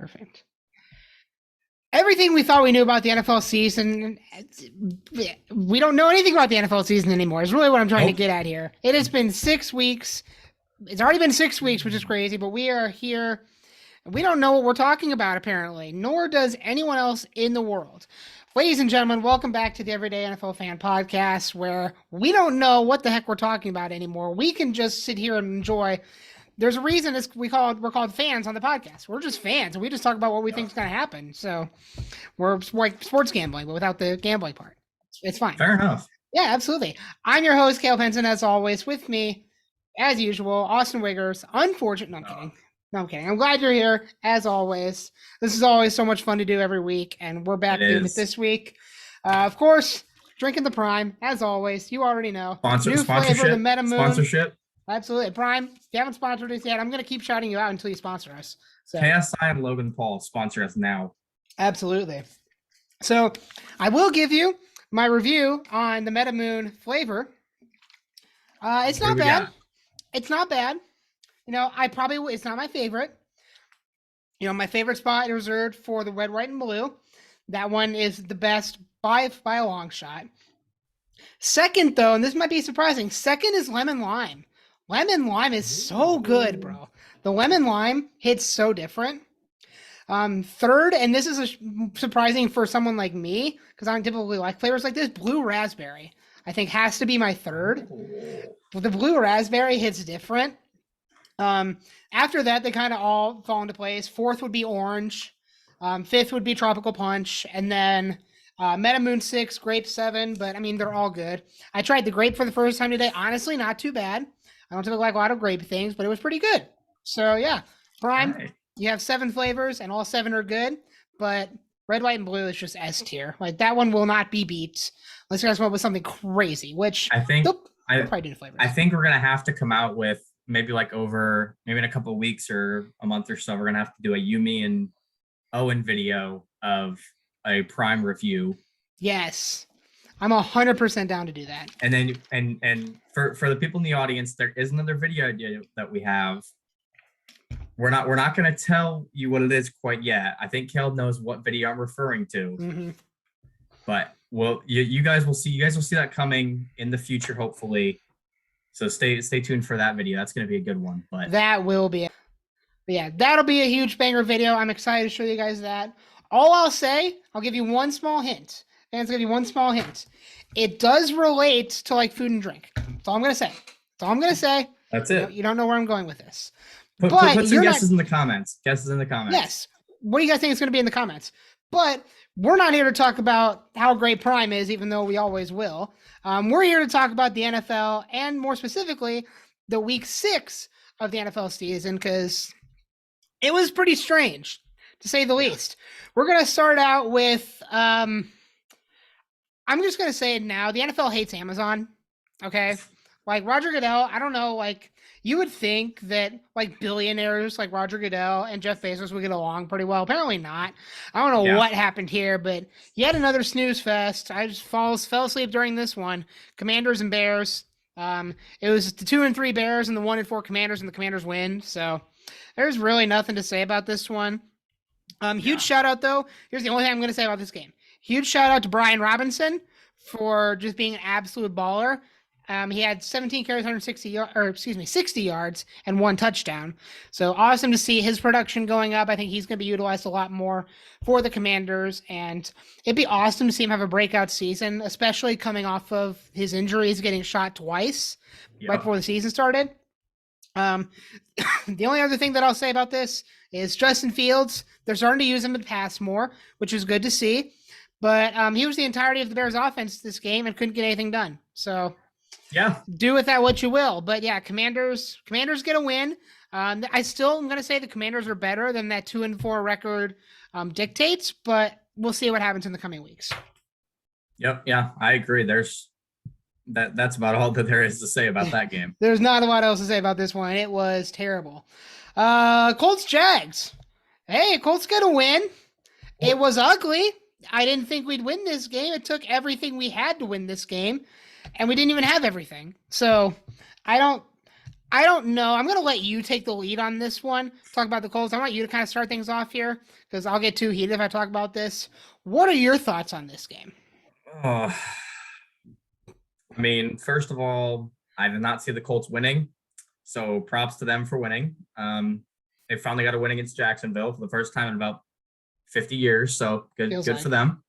Perfect. Everything we thought we knew about the NFL season, we don't know anything about the NFL season anymore, is really what I'm trying to get at here. It has been 6 weeks. It's already been 6 weeks, which is crazy, but we are here. We don't know what we're talking about, apparently, nor does anyone else in the world. Ladies and gentlemen, welcome back to the Everyday NFL Fan Podcast, where we don't know what the heck we're talking about anymore. We can just sit here and enjoy. There's a reason we're called fans on the podcast. We're just fans, and we just talk about what we think is going to happen. So we're like sports gambling, but without the gambling part. It's fine. Fair enough. Yeah, absolutely. I'm your host, Cale Penson, as always. With me, as usual, Austin Wiggers. Unfortunate. No, I'm kidding. No, I'm kidding. I'm glad you're here, as always. This is always so much fun to do every week, and we're back doing it this week. Of course, drinking the Prime, as always. You already know. Sponsorship. Flavor, the Meta Moon. Sponsorship. Absolutely. Prime, if you haven't sponsored us yet, I'm going to keep shouting you out until you sponsor us. So, KSI and Logan Paul sponsor us now. Absolutely. So I will give you my review on the Meta Moon flavor. It's not bad. It's not bad. You know, it's not my favorite. You know, my favorite spot is reserved for the red, white, and blue. That one is the best by a long shot. Second, though, and this might be surprising, second is lemon lime. Lemon lime is so good, bro. The lemon lime hits so different. Third, and this is surprising for someone like me, because I don't typically like flavors like this, blue raspberry, I think has to be my third. The blue raspberry hits different. After that, they kind of all fall into place. Fourth would be orange. Fifth would be tropical punch. And then Meta Moon 6, grape 7, but I mean, they're all good. I tried the grape for the first time today. Honestly, not too bad. I don't typically like a lot of grape things, but it was pretty good. So yeah, Prime, right. You have 7 flavors and all 7 are good, but red, white, and blue is just S tier. Like that one will not be beat unless you guys come up with something crazy, which I think they'll probably do the flavors. I think we're going to have to come out with maybe in a couple of weeks or a month or so, we're going to have to do a Yumi and Owen video of a Prime review. Yes. I'm 100% down to do that. And then, and for the people in the audience, there is another video idea that we have. We're not going to tell you what it is quite yet. I think Kel knows what video I'm referring to. Mm-hmm. But you guys will see that coming in the future, hopefully. So stay tuned for that video. That's going to be a good one. But that will be. Yeah, that'll be a huge banger video. I'm excited to show you guys that. All I'll say, I'll give you one small hint. Fans, give you one small hint. It does relate to like food and drink. That's all I'm gonna say. That's it. You don't know where I'm going with this. Put some guesses in the comments. Yes. What do you guys think is going to be in the comments? But we're not here to talk about how great Prime is, even though we always will. We're here to talk about the NFL and more specifically the week 6 of the NFL season, because it was pretty strange, to say the least. We're going to start out with, I'm just going to say it now. The NFL hates Amazon. Okay. Like Roger Goodell, I don't know, like you would think that like billionaires like Roger Goodell and Jeff Bezos would get along pretty well. Apparently not. I don't know what happened here, but yet another snooze fest. I just fell asleep during this one. Commanders and Bears. It was the 2 and 3 Bears and the 1 and 4 Commanders, and the Commanders win. So there's really nothing to say about this one. Huge shout out though. Here's the only thing I'm going to say about this game. Huge shout out to Brian Robinson for just being an absolute baller. He had 17 carries, 60 yards and 1 touchdown. So awesome to see his production going up. I think he's going to be utilized a lot more for the Commanders, and it'd be awesome to see him have a breakout season, especially coming off of his injuries, getting shot twice right before the season started. The only other thing that I'll say about this is Justin Fields. They're starting to use him to pass more, which is good to see. But he was the entirety of the Bears offense this game and couldn't get anything done. So do with that what you will. But yeah, Commanders get a win. I still am going to say the Commanders are better than that 2 and 4 record dictates, but we'll see what happens in the coming weeks. Yep. Yeah, I agree. That's about all that there is to say about that game. There's not a lot else to say about this one. It was terrible. Colts Jags. Hey, Colts get a win. It was ugly. I didn't think we'd win this game. It took everything we had to win this game, and we didn't even have everything. So I I don't know. I'm going to let you take the lead on this one. Talk about the Colts. I want you to kind of start things off here because I'll get too heated if I talk about this. What are your thoughts on this game? Oh, I mean, first of all, I did not see the Colts winning, so props to them for winning. They finally got a win against Jacksonville for the first time in about 50 years, so Feels good like. for them.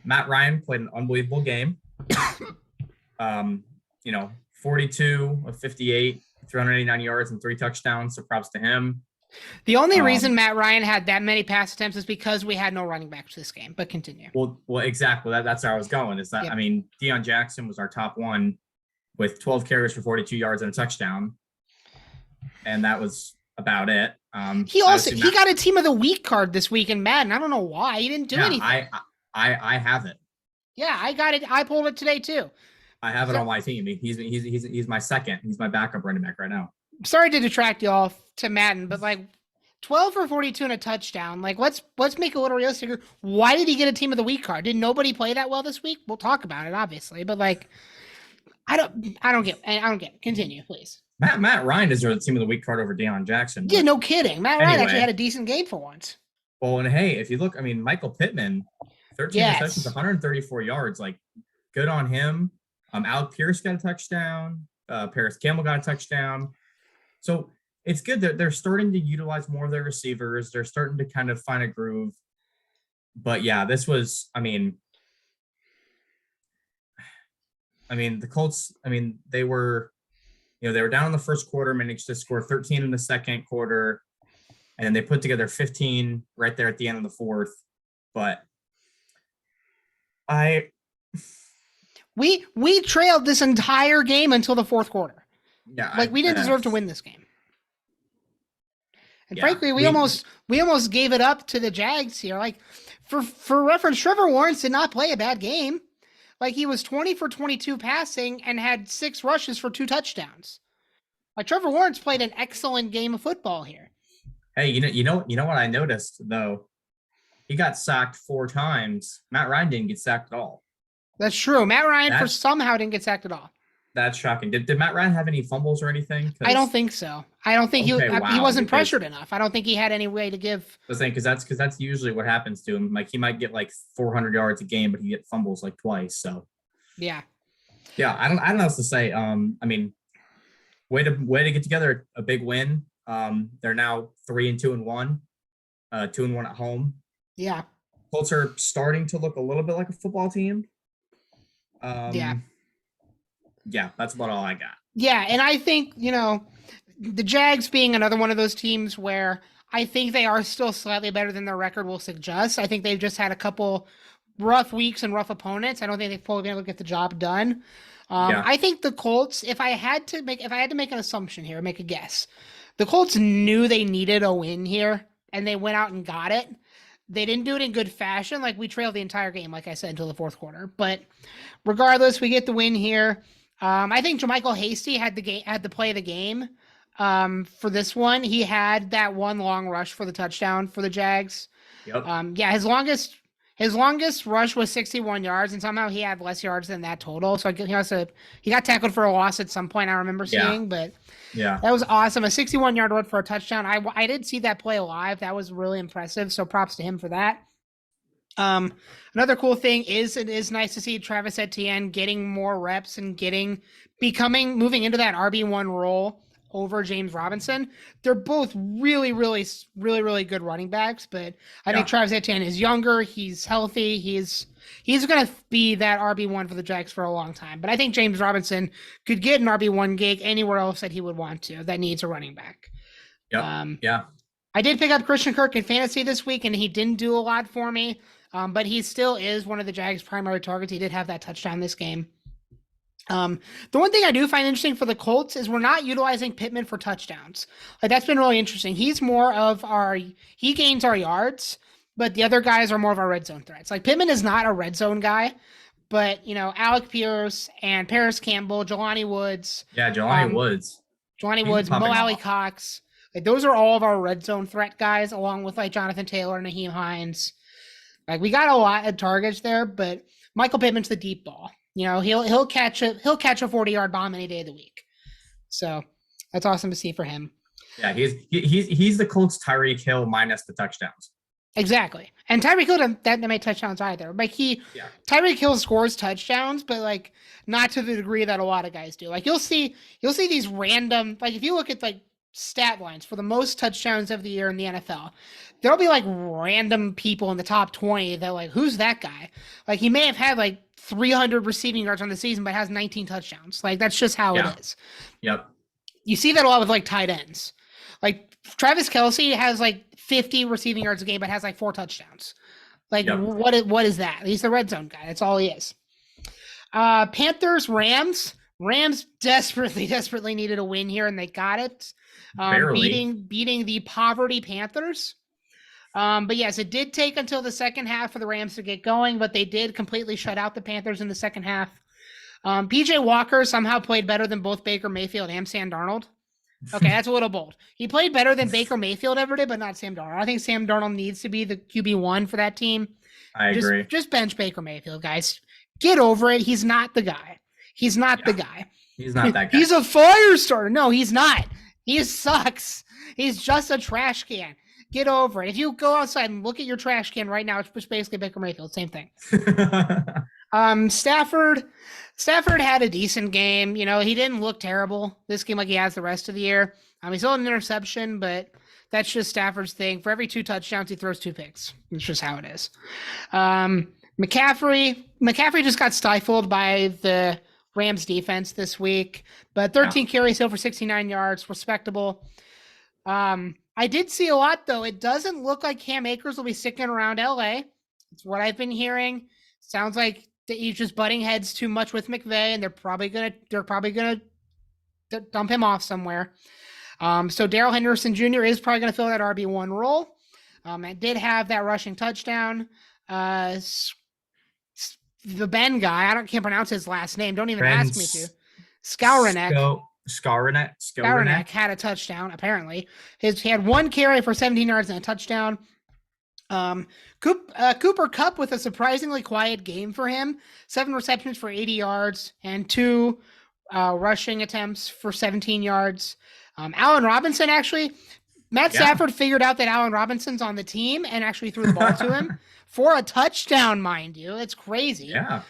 Matt Ryan played an unbelievable game. Um, 42 of 58, 389 yards and 3 touchdowns, so props to him. The only reason Matt Ryan had that many pass attempts is because we had no running backs this game, but continue. Well, exactly. That's where I was going. Is that, yep. I mean, Deion Jackson was our top one with 12 carries for 42 yards and a touchdown. And that was about it. He got a team of the week card this week in Madden. I don't know why. He didn't do anything. I have it. Yeah, I got it. I pulled it today too. I have it on my team. He's my second. He's my backup running back right now. Sorry to detract you all to Madden, but like 12 for 42 and a touchdown. Like let's make it a little realistic here. Why did he get a team of the week card? Did nobody play that well this week? We'll talk about it, obviously, but like I don't get it. Continue, please. Matt Ryan deserves a team of the week card over Deion Jackson. Yeah, no kidding. Matt Ryan actually had a decent game for once. Well, and hey, if you look, I mean, Michael Pittman, 13 receptions, 134 yards. Like, good on him. Alec Pierce got a touchdown. Paris Campbell got a touchdown. So it's good that they're starting to utilize more of their receivers. They're starting to kind of find a groove. But yeah, this was, I mean, the Colts, they were down in the first quarter, managed to score 13 in the second quarter, and then they put together 15 right there at the end of the fourth. But we trailed this entire game until the fourth quarter. Yeah, like we didn't deserve to win this game. And frankly, we almost gave it up to the Jags here. Like for reference, Trevor Lawrence did not play a bad game. Like he was 20 for 22 passing and had 6 rushes for 2 touchdowns. Like Trevor Lawrence played an excellent game of football here. Hey, you know what I noticed though? He got sacked 4 times. Matt Ryan didn't get sacked at all. That's true. Matt Ryan somehow didn't get sacked at all. That's shocking. Did Matt Ryan have any fumbles or anything? I don't think so. I don't think he wasn't pressured enough. I don't think he had any way to give. I was saying because that's usually what happens to him. Like he might get like 400 yards a game, but he get fumbles like twice. So yeah. I don't know what else to say. Way to get together a big win. They're now 3-2-1, 2-1 at home. Yeah. Colts are starting to look a little bit like a football team. Yeah, that's about all I got. Yeah, and I think, the Jags being another one of those teams where I think they are still slightly better than their record will suggest. I think they've just had a couple rough weeks and rough opponents. I don't think they've fully been able to get the job done. I think the Colts, if I had to make an assumption here, make a guess, the Colts knew they needed a win here, and they went out and got it. They didn't do it in good fashion. Like we trailed the entire game, like I said, until the fourth quarter. But regardless, we get the win here. I think JaMychal Hasty had the play of the game for this one. He had that one long rush for the touchdown for the Jags. Yep. His longest rush was 61 yards, and somehow he had less yards than that total. So he got tackled for a loss at some point. I remember seeing, but yeah, that was awesome. A 61-yard run for a touchdown. I did see that play live. That was really impressive. So props to him for that. Another cool thing is it is nice to see Travis Etienne getting more reps and moving into that RB1 role over James Robinson. They're both really, really, really, really good running backs, but I think Travis Etienne is younger. He's healthy. He's going to be that RB1 for the Jags for a long time, but I think James Robinson could get an RB1 gig anywhere else that he would want to, that needs a running back. Yeah. I did pick up Christian Kirk in fantasy this week, and he didn't do a lot for me. But he still is one of the Jags' primary targets. He did have that touchdown this game. The one thing I do find interesting for the Colts is we're not utilizing Pittman for touchdowns. Like that's been really interesting. He's more of he gains our yards, but the other guys are more of our red zone threats. Like Pittman is not a red zone guy, but Alec Pierce and Paris Campbell, Jelani Woods. Yeah, Jelani Woods. Mo Alley Cox. Like those are all of our red zone threat guys, along with like Jonathan Taylor and Naheem Hines. Like we got a lot of targets there, but Michael Pittman's the deep ball. He'll catch a 40-yard bomb any day of the week. So that's awesome to see for him. Yeah, he's the Colts Tyreek Hill minus the touchdowns. Exactly. And Tyreek Hill doesn't that many touchdowns either. Like Tyreek Hill scores touchdowns, but like not to the degree that a lot of guys do. Like you'll see these random, like if you look at like stat lines for the most touchdowns of the year in the NFL, there'll be like random people in the top 20 that like, who's that guy? Like he may have had like 300 receiving yards on the season, but has 19 touchdowns. Like that's just how it is. Yep. You see that a lot with like tight ends. Like Travis Kelce has like 50 receiving yards a game, but has like 4 touchdowns. Like what is that? He's the red zone guy. That's all he is. Panthers, Rams. Rams desperately needed a win here, and they got it. Beating the poverty Panthers. But yes, it did take until the second half for the Rams to get going, but they did completely shut out the Panthers in the second half. PJ Walker somehow played better than both Baker Mayfield and Sam Darnold. Okay, that's a little bold. He played better than Baker Mayfield ever did, but not Sam Darnold. I think Sam Darnold needs to be the QB1 for that team. I agree. Just bench Baker Mayfield, guys. Get over it. He's not the guy. He's not the guy. He's not that guy. He's a fire starter. No, he's not. He sucks. He's just a trash can. Get over it. If you go outside and look at your trash can right now, it's just basically Baker Mayfield. Same thing. Stafford had a decent game. You know, he didn't look terrible this game like he has the rest of the year. He's still an interception, but that's just Stafford's thing. For every 2 touchdowns, he throws 2 picks. It's just how it is. McCaffrey just got stifled by the Rams defense this week, but 13 carries over 69 yards, respectable. I did see a lot though. It doesn't look like Cam Akers will be sticking around LA. It's what I've been hearing. Sounds like he's just butting heads too much with McVay, and they're probably gonna dump him off somewhere. So Darrell Henderson Jr. is probably gonna fill that RB1 role. It did have that rushing touchdown. The Ben guy, I can't pronounce his last name. Don't even ask me to. Skowronek had a touchdown, apparently. He had 1 carry for 17 yards and a touchdown. Cooper Kupp with a surprisingly quiet game for him. 7 receptions for 80 yards and 2 rushing attempts for 17 yards. Allen Robinson, actually, Matt Stafford figured out that Allen Robinson's on the team and actually threw the ball to him for a touchdown, mind you. It's crazy. Yeah.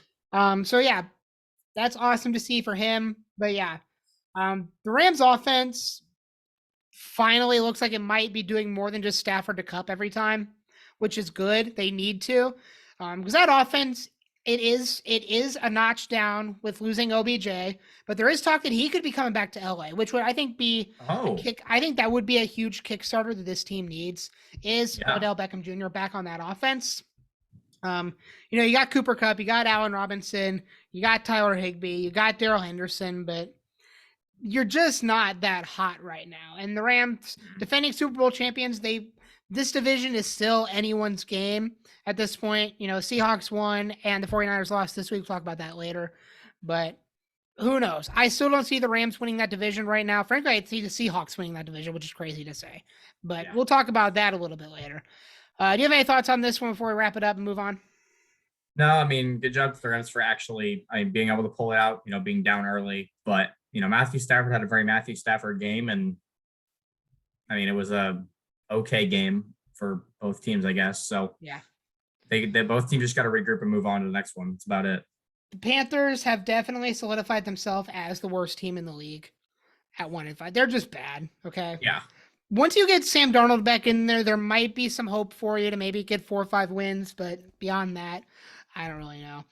So yeah, that's awesome to see for him. But yeah, the Rams offense finally looks like it might be doing more than just Stafford to Kupp every time, which is good. They need to, because that offense, it is a notch down with losing OBJ, but there is talk that he could be coming back to LA, which would I think be a kick. I think that would be a huge Kickstarter that this team needs is Odell Beckham Jr. back on that offense. You got Cooper Kupp, you got Allen Robinson, you got Tyler Higbee, you got Darrell Henderson, but you're just not that hot right now. And the Rams, defending Super Bowl champions, this division is still anyone's game at this point. Seahawks won and the 49ers lost this week. We'll talk about that later. But who knows? I still don't see the Rams winning that division right now. Frankly, I see the Seahawks winning that division, which is crazy to say. But we'll talk about that a little bit later. Do you have any thoughts on this one before we wrap it up and move on? No, I mean, good job to the Rams for actually being able to pull it out, being down early. But, Matthew Stafford had a very Matthew Stafford game. And, it was a okay game for both teams, I guess. So, yeah, they both teams just got to regroup and move on to the next one. That's about it. The Panthers have definitely solidified themselves as the worst team in the league at 1-5. They're just bad, okay? Yeah. Once you get Sam Darnold back in there might be some hope for you to maybe get 4 or 5 wins, but beyond that, I don't really know.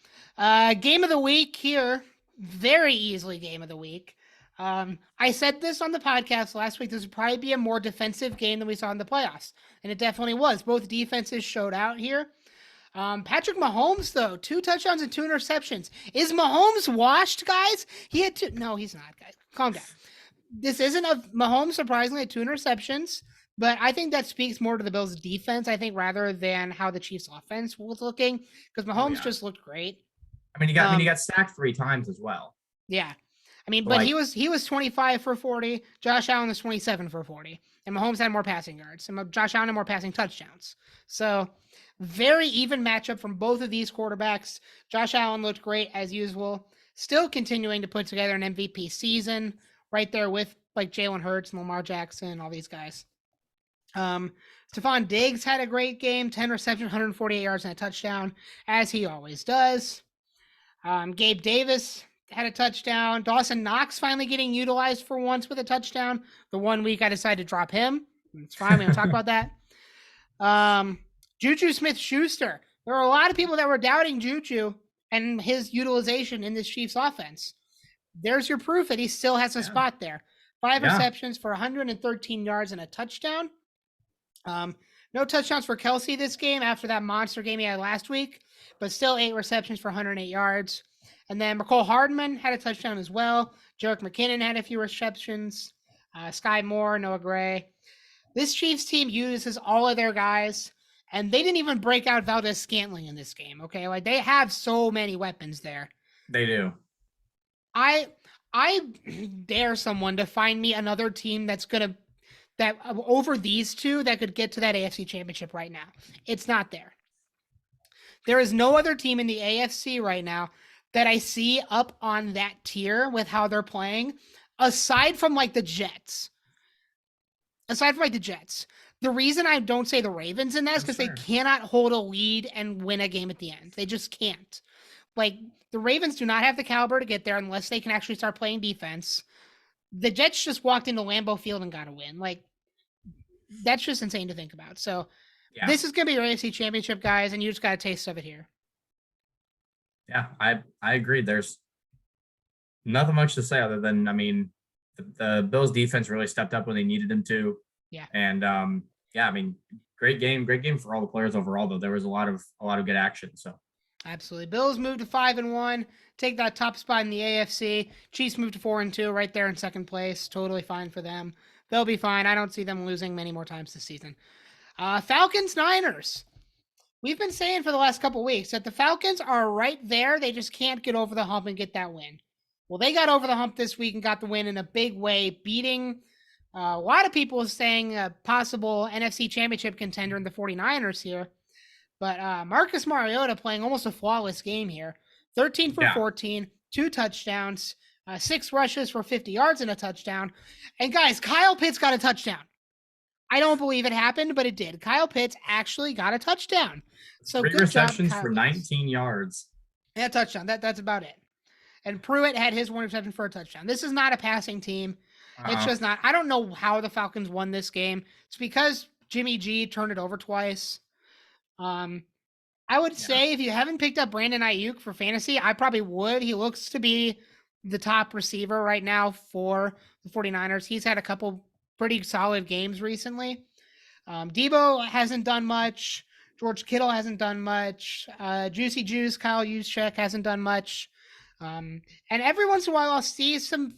Game of the week here, very easily game of the week. I said this on the podcast last week. This would probably be a more defensive game than we saw in the playoffs, and it definitely was. Both defenses showed out here. Patrick Mahomes, though, 2 touchdowns and 2 interceptions. Is Mahomes washed, guys? He had 2. No, he's not, guys. Calm down. This isn't a Mahomes, surprisingly, 2 interceptions, but I think that speaks more to the Bills' defense, I think, rather than how the Chiefs' offense was looking, because Mahomes just looked great. He got sacked 3 times as well. Yeah. But he was 25 for 40. Josh Allen was 27 for 40. And Mahomes had more passing yards. And Josh Allen had more passing touchdowns. So, very even matchup from both of these quarterbacks. Josh Allen looked great as usual. Still continuing to put together an MVP season. right there with like Jalen Hurts and Lamar Jackson, all these guys. Stephon Diggs had a great game, 10 receptions, 148 yards and a touchdown, as he always does. Gabe Davis had a touchdown. Dawson Knox finally getting utilized for once with a touchdown. The 1 week I decided to drop him. It's fine. We don't talk about that. Juju Smith-Schuster. There were a lot of people that were doubting Juju and his utilization in this Chiefs offense. There's your proof that he still has a spot there. 5 receptions for 113 yards and a touchdown. No touchdowns for Kelsey this game after that monster game he had last week, but still 8 receptions for 108 yards. And then McCole Hardman had a touchdown as well. Jerick McKinnon had a few receptions. Sky Moore, Noah Gray. This Chiefs team uses all of their guys, and they didn't even break out Valdez-Scantling in this game, okay? Like, they have so many weapons there. They do. I dare someone to find me another team that over these two that could get to that AFC Championship right now. It's not there. There is no other team in the AFC right now that I see up on that tier with how they're playing, aside from like the Jets. The reason I don't say the Ravens in that is because they cannot hold a lead and win a game at the end. They just can't. Like, the Ravens do not have the caliber to get there unless they can actually start playing defense. The Jets just walked into Lambeau Field and got a win. Like, that's just insane to think about. So, This is going to be your AFC Championship, guys, and you just got a taste of it here. Yeah, I agree. There's nothing much to say other than, I mean, the Bills defense really stepped up when they needed them to. Yeah. And I mean, great game for all the players overall, though. There was a lot of good action. So absolutely. Bills moved to 5-1, take that top spot in the AFC. Chiefs moved to 4-2, right there in second place. Totally fine for them. They'll be fine. I don't see them losing many more times this season. Falcons, Niners. We've been saying for the last couple weeks that the Falcons are right there. They just can't get over the hump and get that win. Well, they got over the hump this week and got the win in a big way, beating a lot of people saying a possible NFC Championship contender in the 49ers here. But Marcus Mariota playing almost a flawless game here. 13 for 14, 2 touchdowns, 6 rushes for 50 yards and a touchdown. And guys, Kyle Pitts got a touchdown. I don't believe it happened, but it did. Kyle Pitts actually got a touchdown. So 3 good receptions job, for 19 yards. Yeah, touchdown. That's about it. And Pruitt had his 1 reception for a touchdown. This is not a passing team. It's just not. I don't know how the Falcons won this game. It's because Jimmy G turned it over twice. I would say if you haven't picked up Brandon Ayuk for fantasy, I probably would. He looks to be the top receiver right now for the 49ers. He's had a couple pretty solid games recently. Debo hasn't done much. George Kittle hasn't done much. Juicy Juice, Kyle Juszczyk hasn't done much. And every once in a while, I'll see some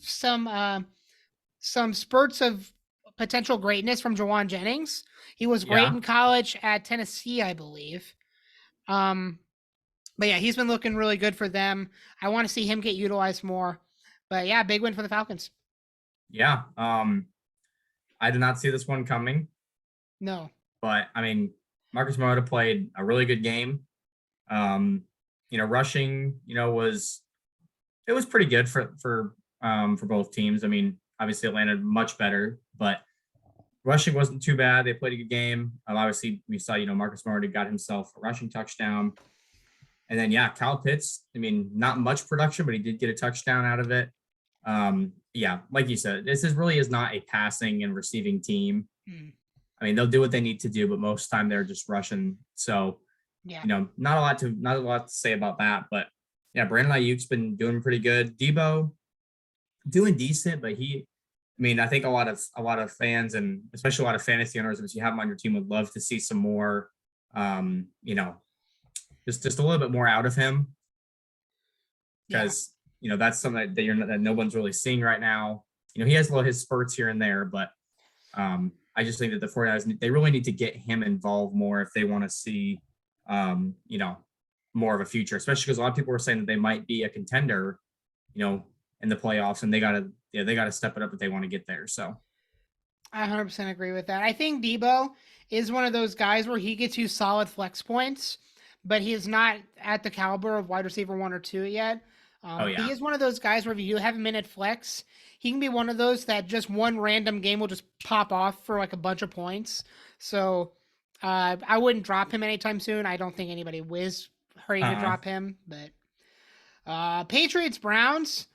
spurts of potential greatness from Jawan Jennings. He was great in college at Tennessee, I believe. But yeah, he's been looking really good for them. I want to see him get utilized more. But yeah, big win for the Falcons. Yeah. I did not see this one coming. No. But I mean, Marcus Mariota played a really good game. Rushing, was pretty good for both teams. I mean, obviously it landed much better, but rushing wasn't too bad. They played a good game. Obviously, we saw, Marcus Mariota got himself a rushing touchdown. And then, Kyle Pitts, I mean, not much production, but he did get a touchdown out of it. Like you said, this really is not a passing and receiving team. I mean, they'll do what they need to do, but most of the time they're just rushing. So, not a lot to say about that. But yeah, Brandon Ayuk's been doing pretty good. Debo doing decent, but I think a lot of fans and especially a lot of fantasy owners, if you have them on your team, would love to see some more, just a little bit more out of him. Because, that's something that no one's really seeing right now. He has his spurts here and there, but I just think that the 49ers, they really need to get him involved more if they want to see, more of a future, especially because a lot of people were saying that they might be a contender, in the playoffs, and they got to step it up if they want to get there. So I 100% agree with that. I think Debo is one of those guys where he gets you solid flex points, but he is not at the caliber of wide receiver 1 or 2 yet. Oh He yeah. is one of those guys where if you do have him in at flex, he can be one of those that just one random game will just pop off for like a bunch of points. So I wouldn't drop him anytime soon. I don't think anybody was hurrying to drop him. But Patriots Browns,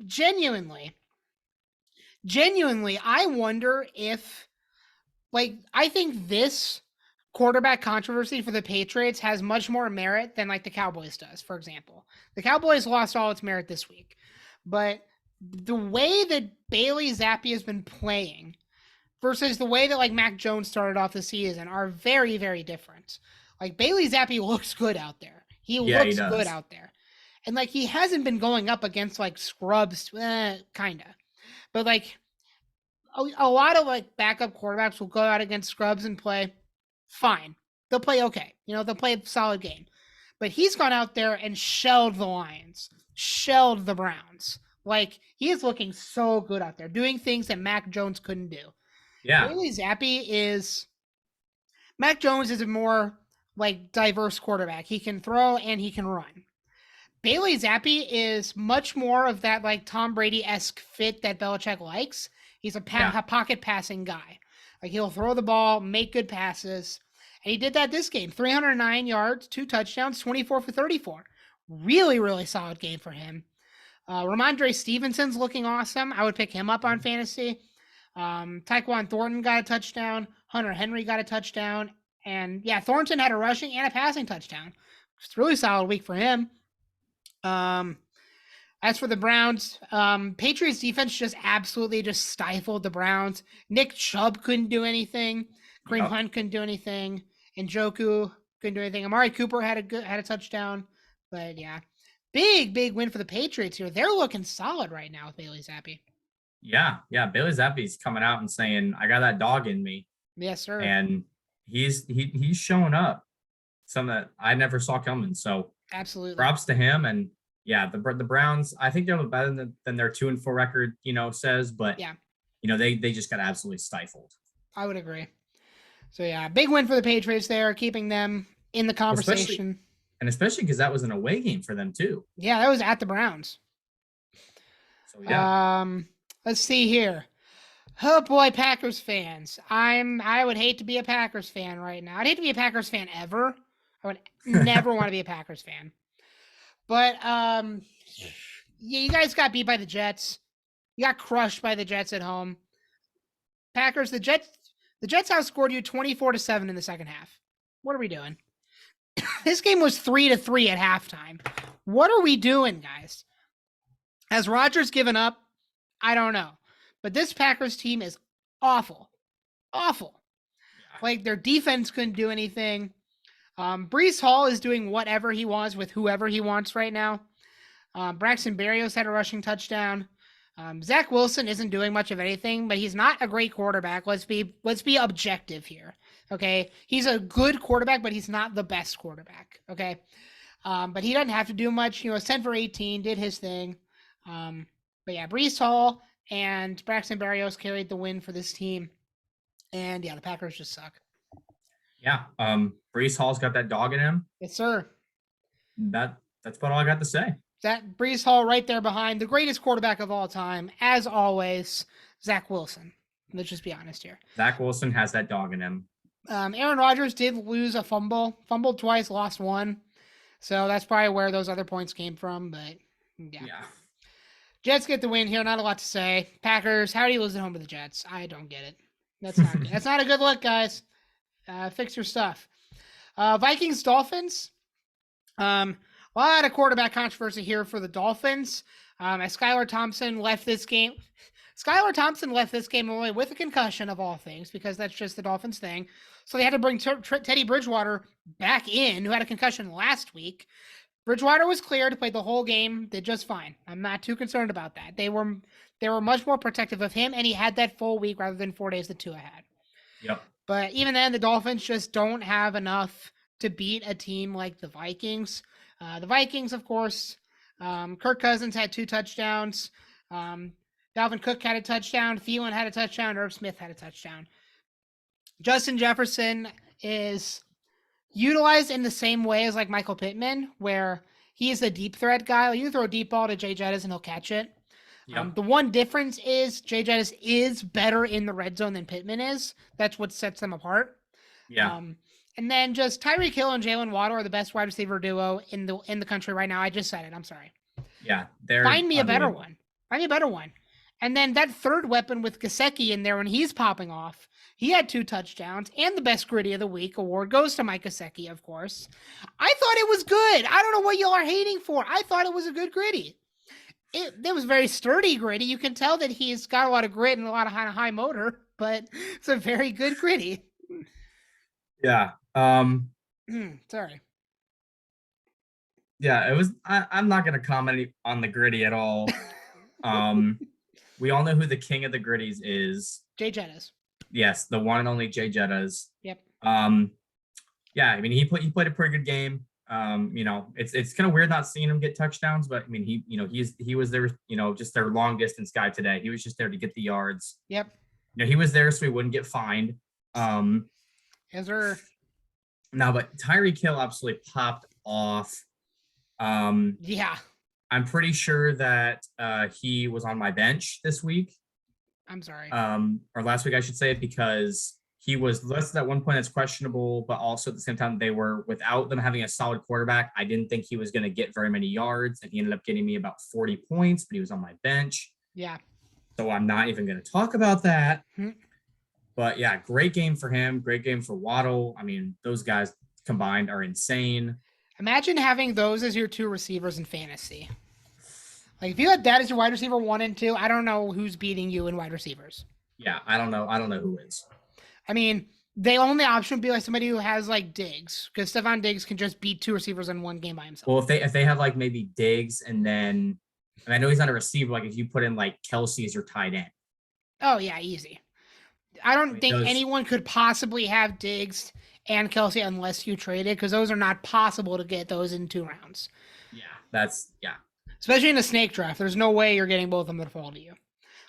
genuinely, I wonder if I think this quarterback controversy for the Patriots has much more merit than like the Cowboys does, for example. The Cowboys lost all its merit this week. But the way that Bailey Zappi has been playing versus the way that like Mac Jones started off the season are very, very different. Like Bailey Zappi looks good out there. He looks good out there. And like he hasn't been going up against like scrubs, kinda. But like a lot of like backup quarterbacks will go out against scrubs and play fine. They'll play okay. They'll play a solid game. But he's gone out there and shelled the Lions, shelled the Browns. Like he is looking so good out there, doing things that Mac Jones couldn't do. Yeah. Bailey Zappi is Mac Jones is a more like diverse quarterback. He can throw and he can run. Bailey Zappi is much more of that like Tom Brady-esque fit that Belichick likes. He's a pocket passing guy. Like he'll throw the ball, make good passes. And he did that this game. 309 yards, 2 touchdowns, 24 for 34. Really, really solid game for him. Ramondre Stevenson's looking awesome. I would pick him up on fantasy. Tyquan Thornton got a touchdown. Hunter Henry got a touchdown. And yeah, Thornton had a rushing and a passing touchdown. It's a really solid week for him. As for the Browns, Patriots defense just absolutely just stifled the Browns. Nick Chubb couldn't do anything. Kareem Hunt couldn't do anything. Njoku couldn't do anything. Amari Cooper had a touchdown. But yeah, big win for the Patriots here. They're looking solid right now with Bailey Zappi. Yeah. Bailey Zappi's coming out and saying, "I got that dog in me." Yes, sir. And he's showing up, some that I never saw coming. So absolutely, props to him. And yeah, the Browns, I think they're better than their 2-4 record, says. But yeah, they just got absolutely stifled. I would agree. So yeah, big win for the Patriots there, keeping them in the conversation. Especially because that was an away game for them too. Yeah, that was at the Browns. So yeah. Let's see here. Oh boy, Packers fans. I would hate to be a Packers fan right now. I'd hate to be a Packers fan ever. I would never want to be a Packers fan. But yeah, you guys got beat by the Jets. You got crushed by the Jets at home. Packers, the Jets outscored you 24-7 in the second half. What are we doing? This game was 3-3 at halftime. What are we doing, guys? Has Rodgers given up? I don't know. But this Packers team is awful. Awful. Yeah. Like their defense couldn't do anything. Breece Hall is doing whatever he wants with whoever he wants right now. Braxton Berrios had a rushing touchdown. Zach Wilson isn't doing much of anything, but he's not a great quarterback. Let's be objective here. Okay. He's a good quarterback, but he's not the best quarterback. Okay. But he doesn't have to do much. 10 for 18, did his thing. But yeah, Breece Hall and Braxton Berrios carried the win for this team. And yeah, the Packers just suck. Yeah. Breece Hall's got that dog in him. Yes, sir. That's about all I got to say. That Breece Hall right there behind the greatest quarterback of all time, as always, Zach Wilson. Let's just be honest here. Zach Wilson has that dog in him. Aaron Rodgers did lose a fumbled twice, lost one. So that's probably where those other points came from. But yeah. Jets get the win here. Not a lot to say. Packers, how do you lose at home to the Jets? I don't get it. That's not good. That's not a good look, guys. Fix your stuff. Vikings, Dolphins. A lot of quarterback controversy here for the Dolphins. As Skylar Thompson left this game away with a concussion of all things, because that's just the Dolphins thing. So they had to bring Teddy Bridgewater back in, who had a concussion last week. Bridgewater was clear to play the whole game, did just fine. I'm not too concerned about that. They were much more protective of him, and he had that full week rather than 4 days that Tua had. Yep. But even then, the Dolphins just don't have enough to beat a team like the Vikings. The Vikings, of course, Kirk Cousins had 2 touchdowns. Dalvin Cook had a touchdown. Thielen had a touchdown. Irv Smith had a touchdown. Justin Jefferson is utilized in the same way as like Michael Pittman, where he is a deep threat guy. You throw a deep ball to Jay Jettis and he'll catch it. Yep. The one difference is Jay Jettis is better in the red zone than Pittman is. That's what sets them apart. Yeah. And then just Tyreek Hill and Jalen Waddle are the best wide receiver duo in the country right now. I just said it. I'm sorry. Yeah. They're Find me a better unbelievable. one. Find me a better one. And then that third weapon with Gesicki in there when he's popping off. He had 2 touchdowns, and the best gritty of the week award goes to Mike Gesicki, of course. I thought it was good. I don't know what y'all are hating for. I thought it was a good gritty. It was very sturdy gritty. You can tell that he's got a lot of grit and a lot of high motor, but it's a very good gritty. Yeah. Sorry. Yeah, it was. I'm not going to comment on the gritty at all. We all know who the king of the gritties is. Jay Jettis. Yes, the one and only Jay Jettas. Yep. Yeah, I mean he played a pretty good game. It's kind of weird not seeing him get touchdowns, but I mean he was there, just their long distance guy today. He was just there to get the yards. Yep. He was there so he wouldn't get fined. Yes, sir. No, but Tyreek Hill absolutely popped off. Yeah. I'm pretty sure that he was on my bench this week. I'm sorry. Or last week, I should say, because he was listed at one point as questionable, but also at the same time, they were without them having a solid quarterback. I didn't think he was going to get very many yards, and he ended up getting me about 40 points, but he was on my bench. Yeah. So I'm not even going to talk about that. Hmm. But yeah, great game for him. Great game for Waddle. I mean, those guys combined are insane. Imagine having those as your 2 receivers in fantasy. Like if you had that as your wide receiver 1 and 2, I don't know who's beating you in wide receivers. Yeah, I don't know who is. I mean, the only option would be like somebody who has like Diggs, because Stephon Diggs can just beat 2 receivers in one game by himself. Well, if they have like maybe Diggs and then, and I know he's not a receiver, like if you put in like Kelsey as your tight end. Oh yeah, easy. I don't think anyone could possibly have Diggs and Kelsey unless you trade it, because those are not possible to get those in 2 rounds. Yeah. Especially in a snake draft, there's no way you're getting both of them that fall to you.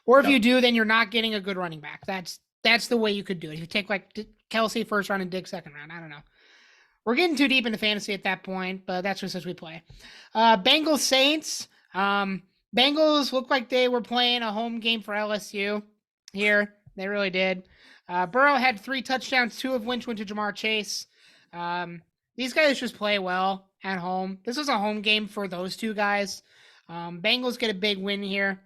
Or if you do, then you're not getting a good running back. That's the way you could do it. If you take like Kelsey first round and Diggs second round, I don't know. We're getting too deep into fantasy at that point, but that's just as we play. Bengals Saints. Bengals look like they were playing a home game for LSU here. They really did. Burrow had 3 touchdowns, 2 of which went to Jamar Chase. These guys just play well at home. This was a home game for those 2 guys. Bengals get a big win here.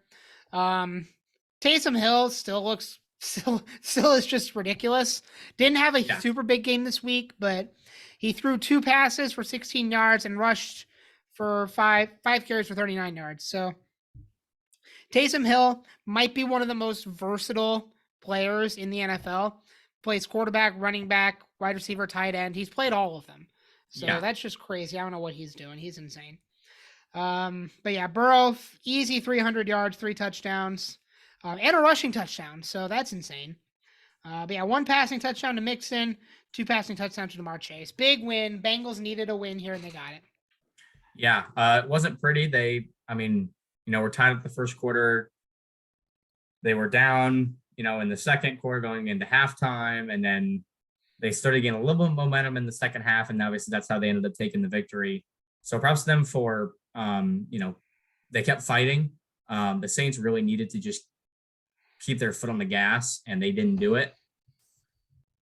Taysom Hill still is just ridiculous. Didn't have a super big game this week, but he threw 2 passes for 16 yards and rushed for 5 carries for 39 yards. So Taysom Hill might be one of the most versatile players in the NFL. Plays quarterback, running back, wide receiver, tight end. He's played all of them. So that's just crazy. I don't know what he's doing. He's insane. But yeah, Burrow, easy 300 yards, 3 touchdowns, and a rushing touchdown. So that's insane. But yeah, 1 passing touchdown to Mixon, 2 passing touchdowns to Jamar Chase. Big win. Bengals needed a win here, and they got it. Yeah, it wasn't pretty. We're tied at the first quarter. They were down, in the second quarter going into halftime, and then they started getting a little bit of momentum in the second half, and obviously that's how they ended up taking the victory. So props to them for, they kept fighting. The Saints really needed to just keep their foot on the gas, and they didn't do it.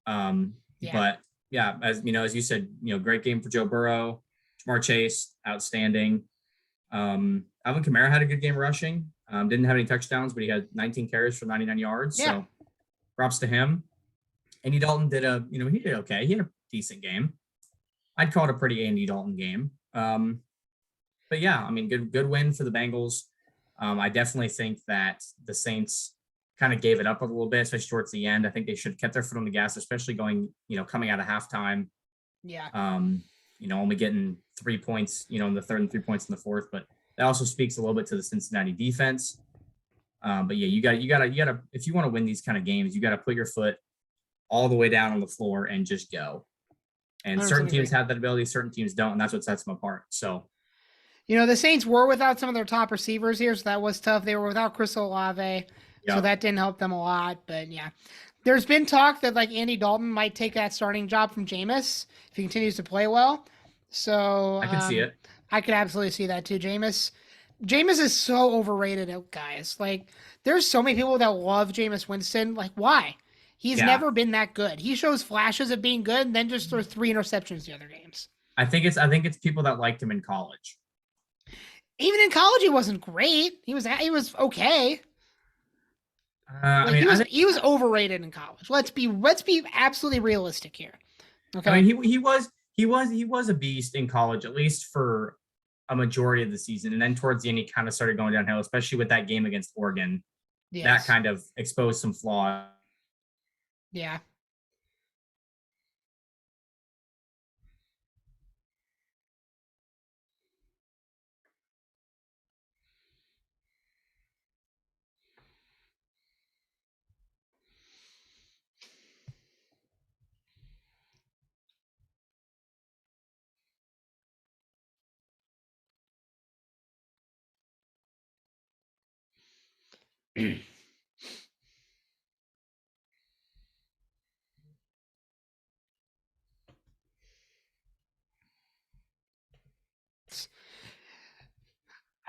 But yeah, as you said, great game for Joe Burrow. Jamar Chase, outstanding. Alvin Kamara had a good game rushing. Didn't have any touchdowns, but he had 19 carries for 99 yards. Yeah. So props to him. Andy Dalton did he did okay. He had a decent game. I'd call it a pretty Andy Dalton game. But yeah, good win for the Bengals. I definitely think that the Saints kind of gave it up a little bit, especially towards the end. I think they should have kept their foot on the gas, especially going, coming out of halftime. Yeah. Only getting 3 points, in the third and 3 points in the fourth, but that also speaks a little bit to the Cincinnati defense. But yeah, you gotta, if you want to win these kind of games, you got to put your foot all the way down on the floor and just go. And certain teams have that ability, certain teams don't, and that's what sets them apart. So, the Saints were without some of their top receivers here, so that was tough. They were without Chris Olave, so that didn't help them a lot. But yeah, there's been talk that like Andy Dalton might take that starting job from Jameis if he continues to play well. So I can see it. I could absolutely see that too. Jameis is so overrated, guys. Like, there's so many people that love Jameis Winston. Like, why? He's Yeah. never been that good. He shows flashes of being good, and then just throws 3 interceptions the other games. I think it's people that liked him in college. Even in college, he wasn't great. He was okay. I mean, He was overrated in college. Let's be absolutely realistic here. Okay. I mean, he was a beast in college, at least for a majority of the season, and then towards the end, he kind of started going downhill, especially with that game against Oregon. Yes. That kind of exposed some flaws. Yeah.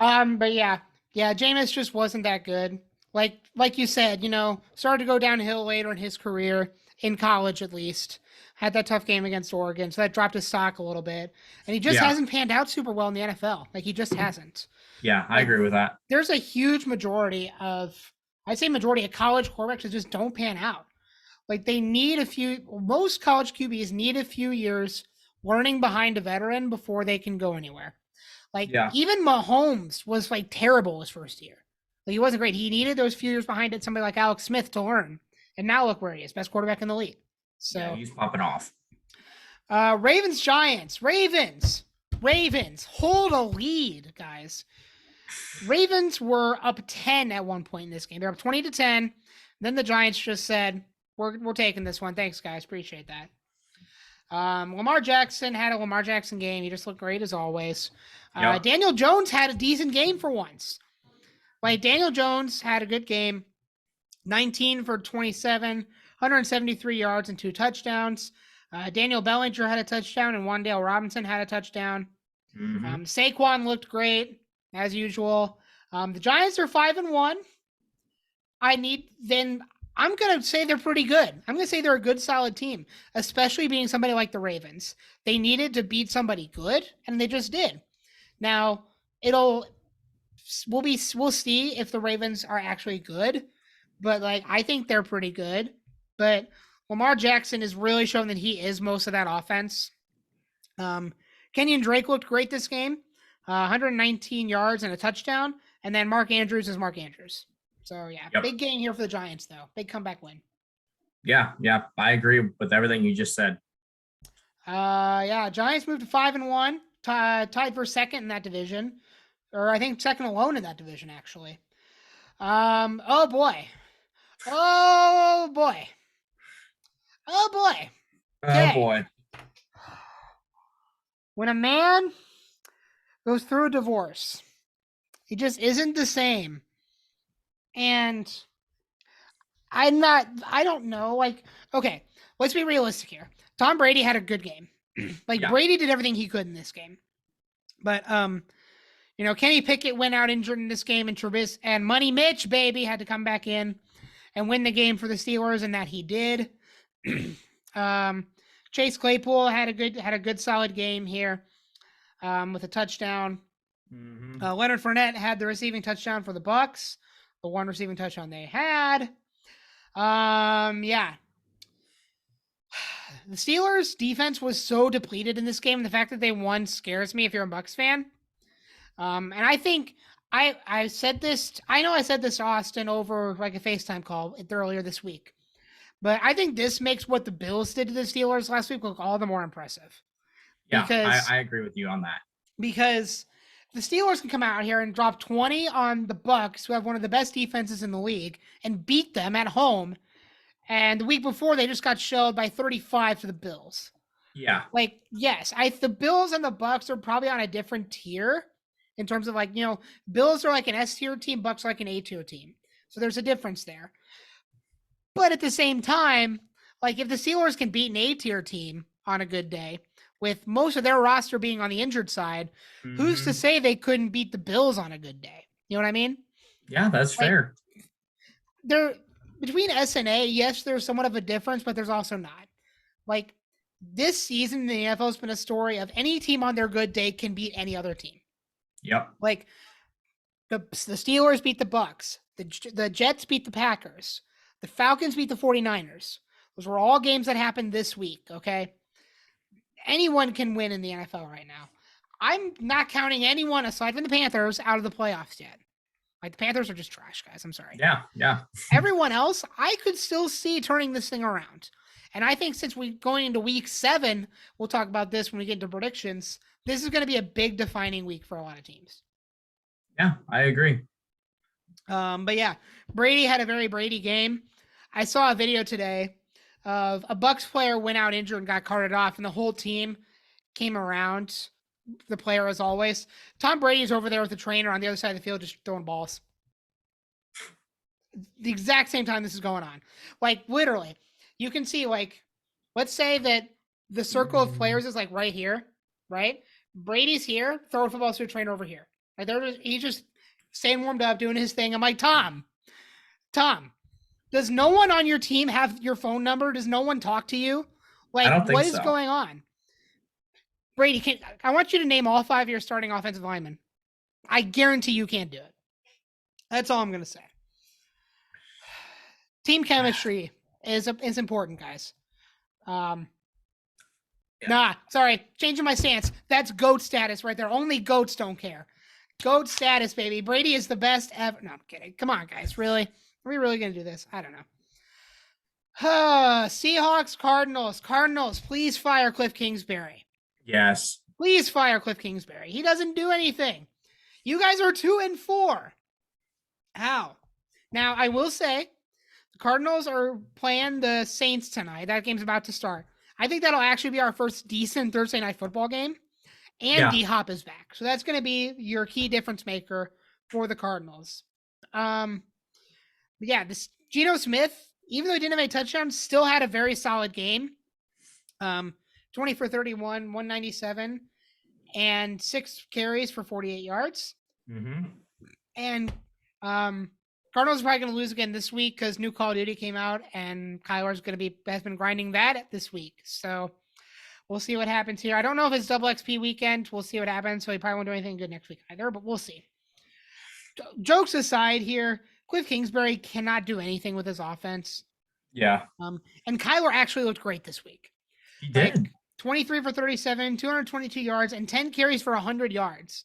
But yeah, Jameis just wasn't that good. Like you said, started to go downhill later in his career, in college at least. Had that tough game against Oregon, so that dropped his stock a little bit. And he just hasn't panned out super well in the NFL. Like, he just hasn't. Yeah, I agree with that. There's a huge majority of college quarterbacks that just don't pan out. Like, most college QBs need a few years learning behind a veteran before they can go anywhere. Like, even Mahomes was like terrible his first year. Like, he wasn't great. He needed those few years behind it, somebody like Alex Smith to learn. And now look where he is, best quarterback in the league. So yeah, he's popping off. Ravens, Giants. Ravens hold a lead, guys. Ravens were up 10 at one point in this game. They're up 20-10. Then the Giants just said, we're taking this one. Thanks, guys. Appreciate that. Lamar Jackson had a Lamar Jackson game. He just looked great as always. Daniel Jones had a decent game for once. Like, Daniel Jones had a good game. 19 for 27, 173 yards and 2 touchdowns. Daniel Bellinger had a touchdown, and Wan'Dale Robinson had a touchdown. Mm-hmm. Saquon looked great, as usual. The Giants are 5-1. I'm going to say they're pretty good. I'm going to say they're a good, solid team, especially being somebody like the Ravens. They needed to beat somebody good, and they just did. Now, we'll see if the Ravens are actually good, but like, I think they're pretty good. But Lamar Jackson is really showing that he is most of that offense. Kenyon Drake looked great this game, 119 yards and a touchdown, and then Mark Andrews is Mark Andrews. So yeah, Big game here for the Giants though. Big comeback win. Yeah, I agree with everything you just said. Giants moved to 5-1, tied for second in that division, or I think second alone in that division actually. Oh boy. When a man goes through a divorce, he just isn't the same. And I don't know. Like, okay, let's be realistic here. Tom Brady had a good game. Brady did everything he could in this game. But, Kenny Pickett went out injured in this game, and Trubisky and Money Mitch, baby, had to come back in and win the game for the Steelers, and that he did. Chase Claypool had a good solid game here, with a touchdown. Mm-hmm. Leonard Fournette had the receiving touchdown for the Bucs, the one receiving touchdown they had. The Steelers' defense was so depleted in this game, and the fact that they won scares me if you're a Bucs fan. And I think I said this. I know I said this to Austin over like a FaceTime call earlier this week, but I think this makes what the Bills did to the Steelers last week look all the more impressive. Yeah, I agree with you on that. Because the Steelers can come out here and drop 20 on the Bucs, who have one of the best defenses in the league, and beat them at home. And the week before, they just got shelled by 35 to the Bills. Yeah. Like, yes, the Bills and the Bucs are probably on a different tier in terms of Bills are like an S tier team, Bucs are like an A tier team. So there's a difference there. But at the same time, like, if the Steelers can beat an A tier team on a good day, with most of their roster being on the injured side, who's to say they couldn't beat the Bills on a good day? You know what I mean? Yeah, that's fair. They're between S and A, yes, there's somewhat of a difference, but there's also not. Like this season in the NFL has been a story of any team on their good day can beat any other team. Yep. Like the Steelers beat the Bucks, the Jets beat the Packers, the Falcons beat the 49ers. Those were all games that happened this week, okay? Anyone can win in the NFL right now. I'm not counting anyone aside from the Panthers out of the playoffs yet. Like the Panthers are just trash, guys. I'm sorry. Yeah. Everyone else, I could still see turning this thing around. And I think since we're going into week 7, we'll talk about this when we get into predictions. This is going to be a big defining week for a lot of teams. Yeah, I agree. But yeah, Brady had a very Brady game. I saw a video today of a Bucks player went out injured and got carted off, and the whole team came around the player as always. Tom Brady's over there with the trainer on the other side of the field just throwing balls. The exact same time this is going on. Like, literally, you can see, like, let's say that the circle of players is, like, right here, right? Brady's here, throwing footballs to a trainer over here. Like, he's just staying warmed up, doing his thing. I'm like, Tom, does no one on your team have your phone number? Does no one talk to you? Like, I don't think what is so. going on? Brady, I want you to name all 5 of your starting offensive linemen. I guarantee you can't do it. That's all I'm going to say. Team chemistry is important, guys. Sorry, changing my stance. That's GOAT status right there. Only GOATs don't care. GOAT status, baby. Brady is the best ever. No, I'm kidding. Come on, guys. Really? Are we really going to do this? I don't know. Seahawks, Cardinals. Cardinals, please fire Cliff Kingsbury. Yes. Please fire Cliff Kingsbury. He doesn't do anything. You guys are 2-4. How? Now, I will say, the Cardinals are playing the Saints tonight. That game's about to start. I think that'll actually be our first decent Thursday night football game. And D-Hop is back. So that's going to be your key difference maker for the Cardinals. This Geno Smith, even though he didn't have any touchdowns, still had a very solid game. 20 for 31, 197, and 6 carries for 48 yards. Mm-hmm. And Cardinals are probably going to lose again this week because new Call of Duty came out, and Kyler's has been grinding that this week. So we'll see what happens here. I don't know if it's double XP weekend. We'll see what happens. So he probably won't do anything good next week either, but we'll see. Jokes aside here, Cliff Kingsbury cannot do anything with his offense. Yeah. And Kyler actually looked great this week. He did. Like, 23 for 37, 222 yards, and 10 carries for 100 yards.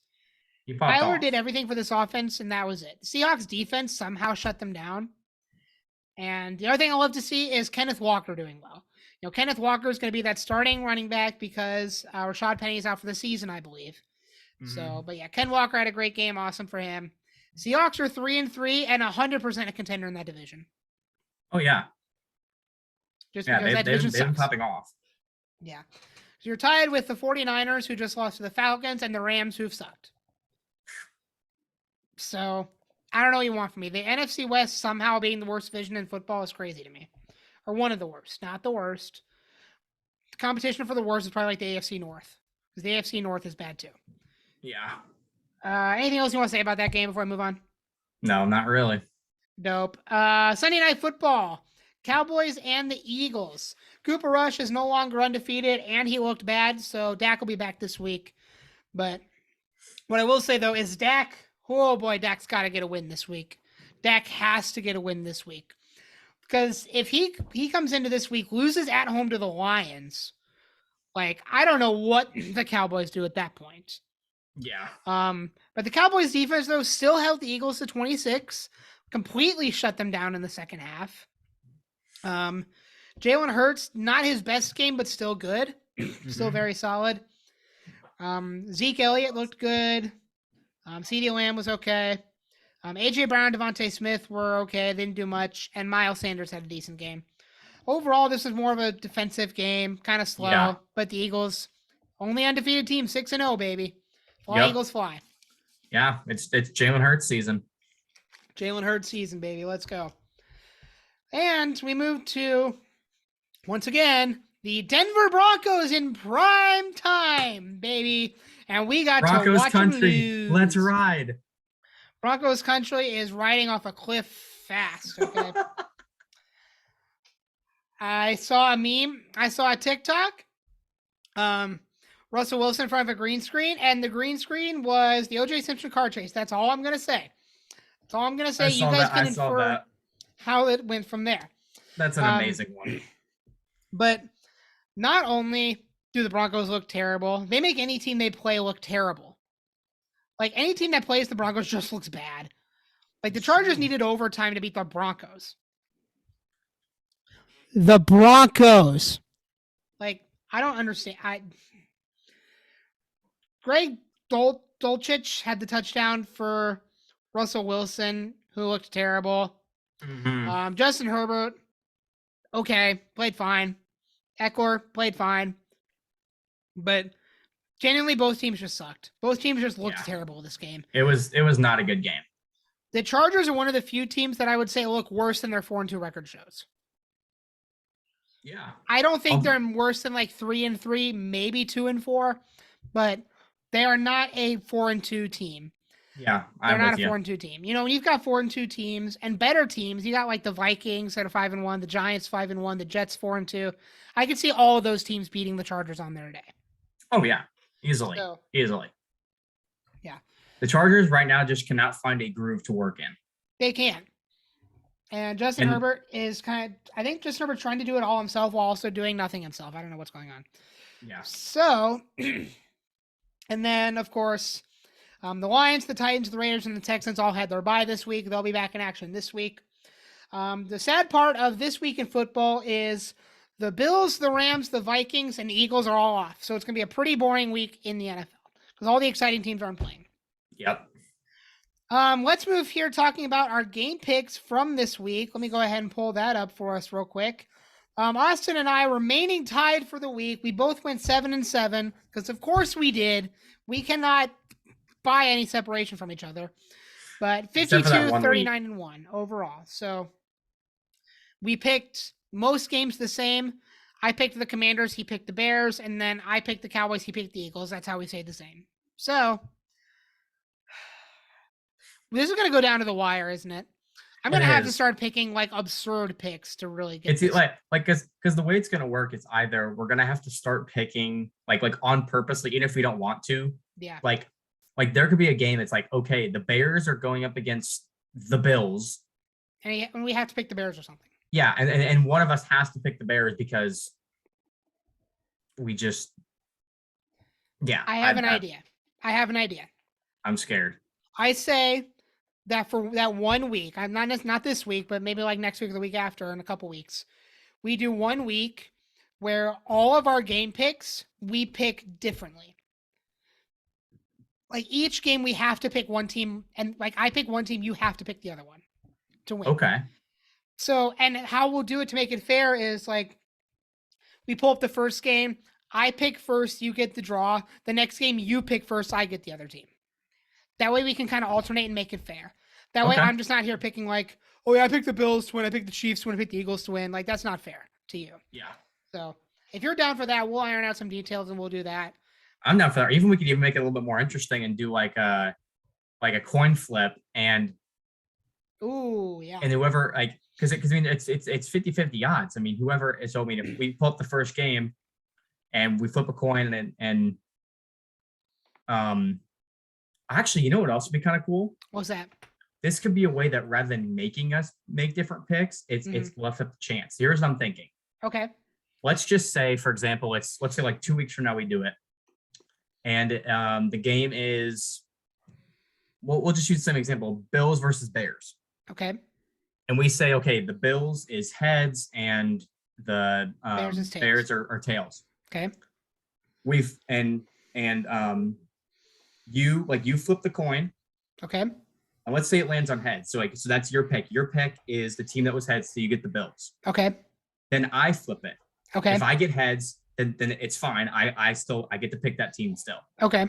Kyler did everything for this offense, and that was it. The Seahawks defense somehow shut them down. And the other thing I love to see is Kenneth Walker doing well. You know, Kenneth Walker is going to be that starting running back because Rashad Penny is out for the season, I believe. Mm-hmm. So, but yeah, Ken Walker had a great game. Awesome for him. Seahawks are 3-3 and 100% a contender in that division. Oh, yeah. Just because that division sucks. They've been popping off. Yeah. So you're tied with the 49ers, who just lost to the Falcons, and the Rams, who've sucked. So I don't know what you want from me. The NFC West somehow being the worst division in football is crazy to me. Or one of the worst, not the worst. The competition for the worst is probably like the AFC North, because the AFC North is bad too. Yeah. Anything else you want to say about that game before I move on? No, not really. Dope. Sunday Night Football. Cowboys and the Eagles. Cooper Rush is no longer undefeated, and he looked bad, so Dak will be back this week. But what I will say, though, is Dak, oh boy, Dak's got to get a win this week. Dak has to get a win this week. Because if he comes into this week, loses at home to the Lions, like, I don't know what the Cowboys do at that point. Yeah. But the Cowboys defense, though, still held the Eagles to 26, completely shut them down in the second half. Jalen Hurts, not his best game, but still good. Still very solid. Zeke Elliott looked good. CeeDee Lamb was okay. A.J. Brown, Devontae Smith were okay. They didn't do much. And Miles Sanders had a decent game. Overall, this is more of a defensive game, kind of slow. Yeah. But the Eagles, only undefeated team, 6-0, baby. Fly, Eagles, fly. Yeah, it's Jalen Hurts season. Jalen Hurts season, baby. Let's go. And we move to, once again, The Denver Broncos in prime time, baby. And we got to Broncos watch them Country. lose. Let's ride. Broncos Country is riding off a cliff fast, okay? I saw a meme. I saw a TikTok. Russell Wilson in front of a green screen, and the green screen was the O.J. Simpson car chase. That's all I'm going to say. That's all I'm going to say. You guys can infer how it went from there. That's an amazing one. But not only do the Broncos look terrible, they make any team they play look terrible. Like, any team that plays the Broncos just looks bad. Like, the Chargers needed overtime to beat the Broncos. The Broncos. Like, I don't understand. Greg Dulcich had the touchdown for Russell Wilson, who looked terrible. Mm-hmm. Justin Herbert, okay, played fine. Eckler played fine. But genuinely, both teams just sucked. Both teams just looked terrible this game. It was not a good game. The Chargers are one of the few teams that I would say look worse than their 4-2 record shows. Yeah. I don't think they're worse than like 3-3, maybe 2-4, but they are not a 4-2 team. Yeah, they're not a 4-2 team. You know, when you've got 4-2 teams and better teams, you got like the Vikings that are 5-1, the Giants 5-1, the Jets 4-2. I could see all of those teams beating the Chargers on their day. Oh yeah, easily. Yeah. The Chargers right now just cannot find a groove to work in. They can't. And Justin Herbert is I think Justin Herbert's trying to do it all himself while also doing nothing himself. I don't know what's going on. Yeah. So, and then of course, the Lions, the Titans, the Raiders, and the Texans all had their bye this week. They'll be back in action this week. The sad part of this week in football is the Bills, the Rams, the Vikings, and the Eagles are all off. So it's going to be a pretty boring week in the NFL because all the exciting teams aren't playing. Yep. Let's move here talking about our game picks from this week. Let me go ahead and pull that up for us real quick. Austin and I remaining tied for the week. We both went 7-7 because of course we did. We cannot buy any separation from each other, but 52, 39-1 overall. So we picked most games the same. I picked the Commanders, he picked the Bears, and then I picked the Cowboys, he picked the Eagles. That's how we stayed the same. So this is going to go down to the wire, isn't it? I'm going to have to start picking like absurd picks to really get it's like because the way it's going to work is either we're going to have to start picking like on purpose, like, even if we don't want to. Yeah. Like there could be a game. It's like, okay, the Bears are going up against the Bills, and we have to pick the Bears or something. Yeah, and one of us has to pick the Bears because we just, I have an idea. I'm scared. I say that for that 1 week, I'm not this week, but maybe like next week or the week after in a couple weeks, we do 1 week where all of our game picks we pick differently. Like each game we have to pick one team, and like I pick one team, you have to pick the other one to win. Okay. So, and how we'll do it to make it fair is like we pull up the first game, I pick first, you get the draw. The next game you pick first, I get the other team. That way we can kind of alternate and make it fair. That way I'm just not here picking like, oh yeah, I picked the Bills to win, I picked the Chiefs to win, I picked the Eagles to win. Like that's not fair to you. Yeah. So if you're down for that, we'll iron out some details and we'll do that. I'm down for that. Even we could even make it a little bit more interesting and do like a coin flip and whoever like because I mean it's 50-50 odds. I mean whoever is, so I mean if we pull up the first game and we flip a coin and actually, you know what else would be kind of cool? What's that? This could be a way that rather than making us make different picks, it's left up to chance. Here's what I'm thinking. Okay. Let's just say, for example, let's say like 2 weeks from now we do it. And the game is, we'll just use the same example, Bills versus Bears. Okay. And we say, okay, the Bills is heads and the Bears are tails. Okay. You flip the coin. Okay. And let's say it lands on heads. So that's your pick. Your pick is the team that was heads, so you get the Bills. Okay. Then I flip it. Okay. If I get heads, then it's fine. I get to pick that team still. Okay.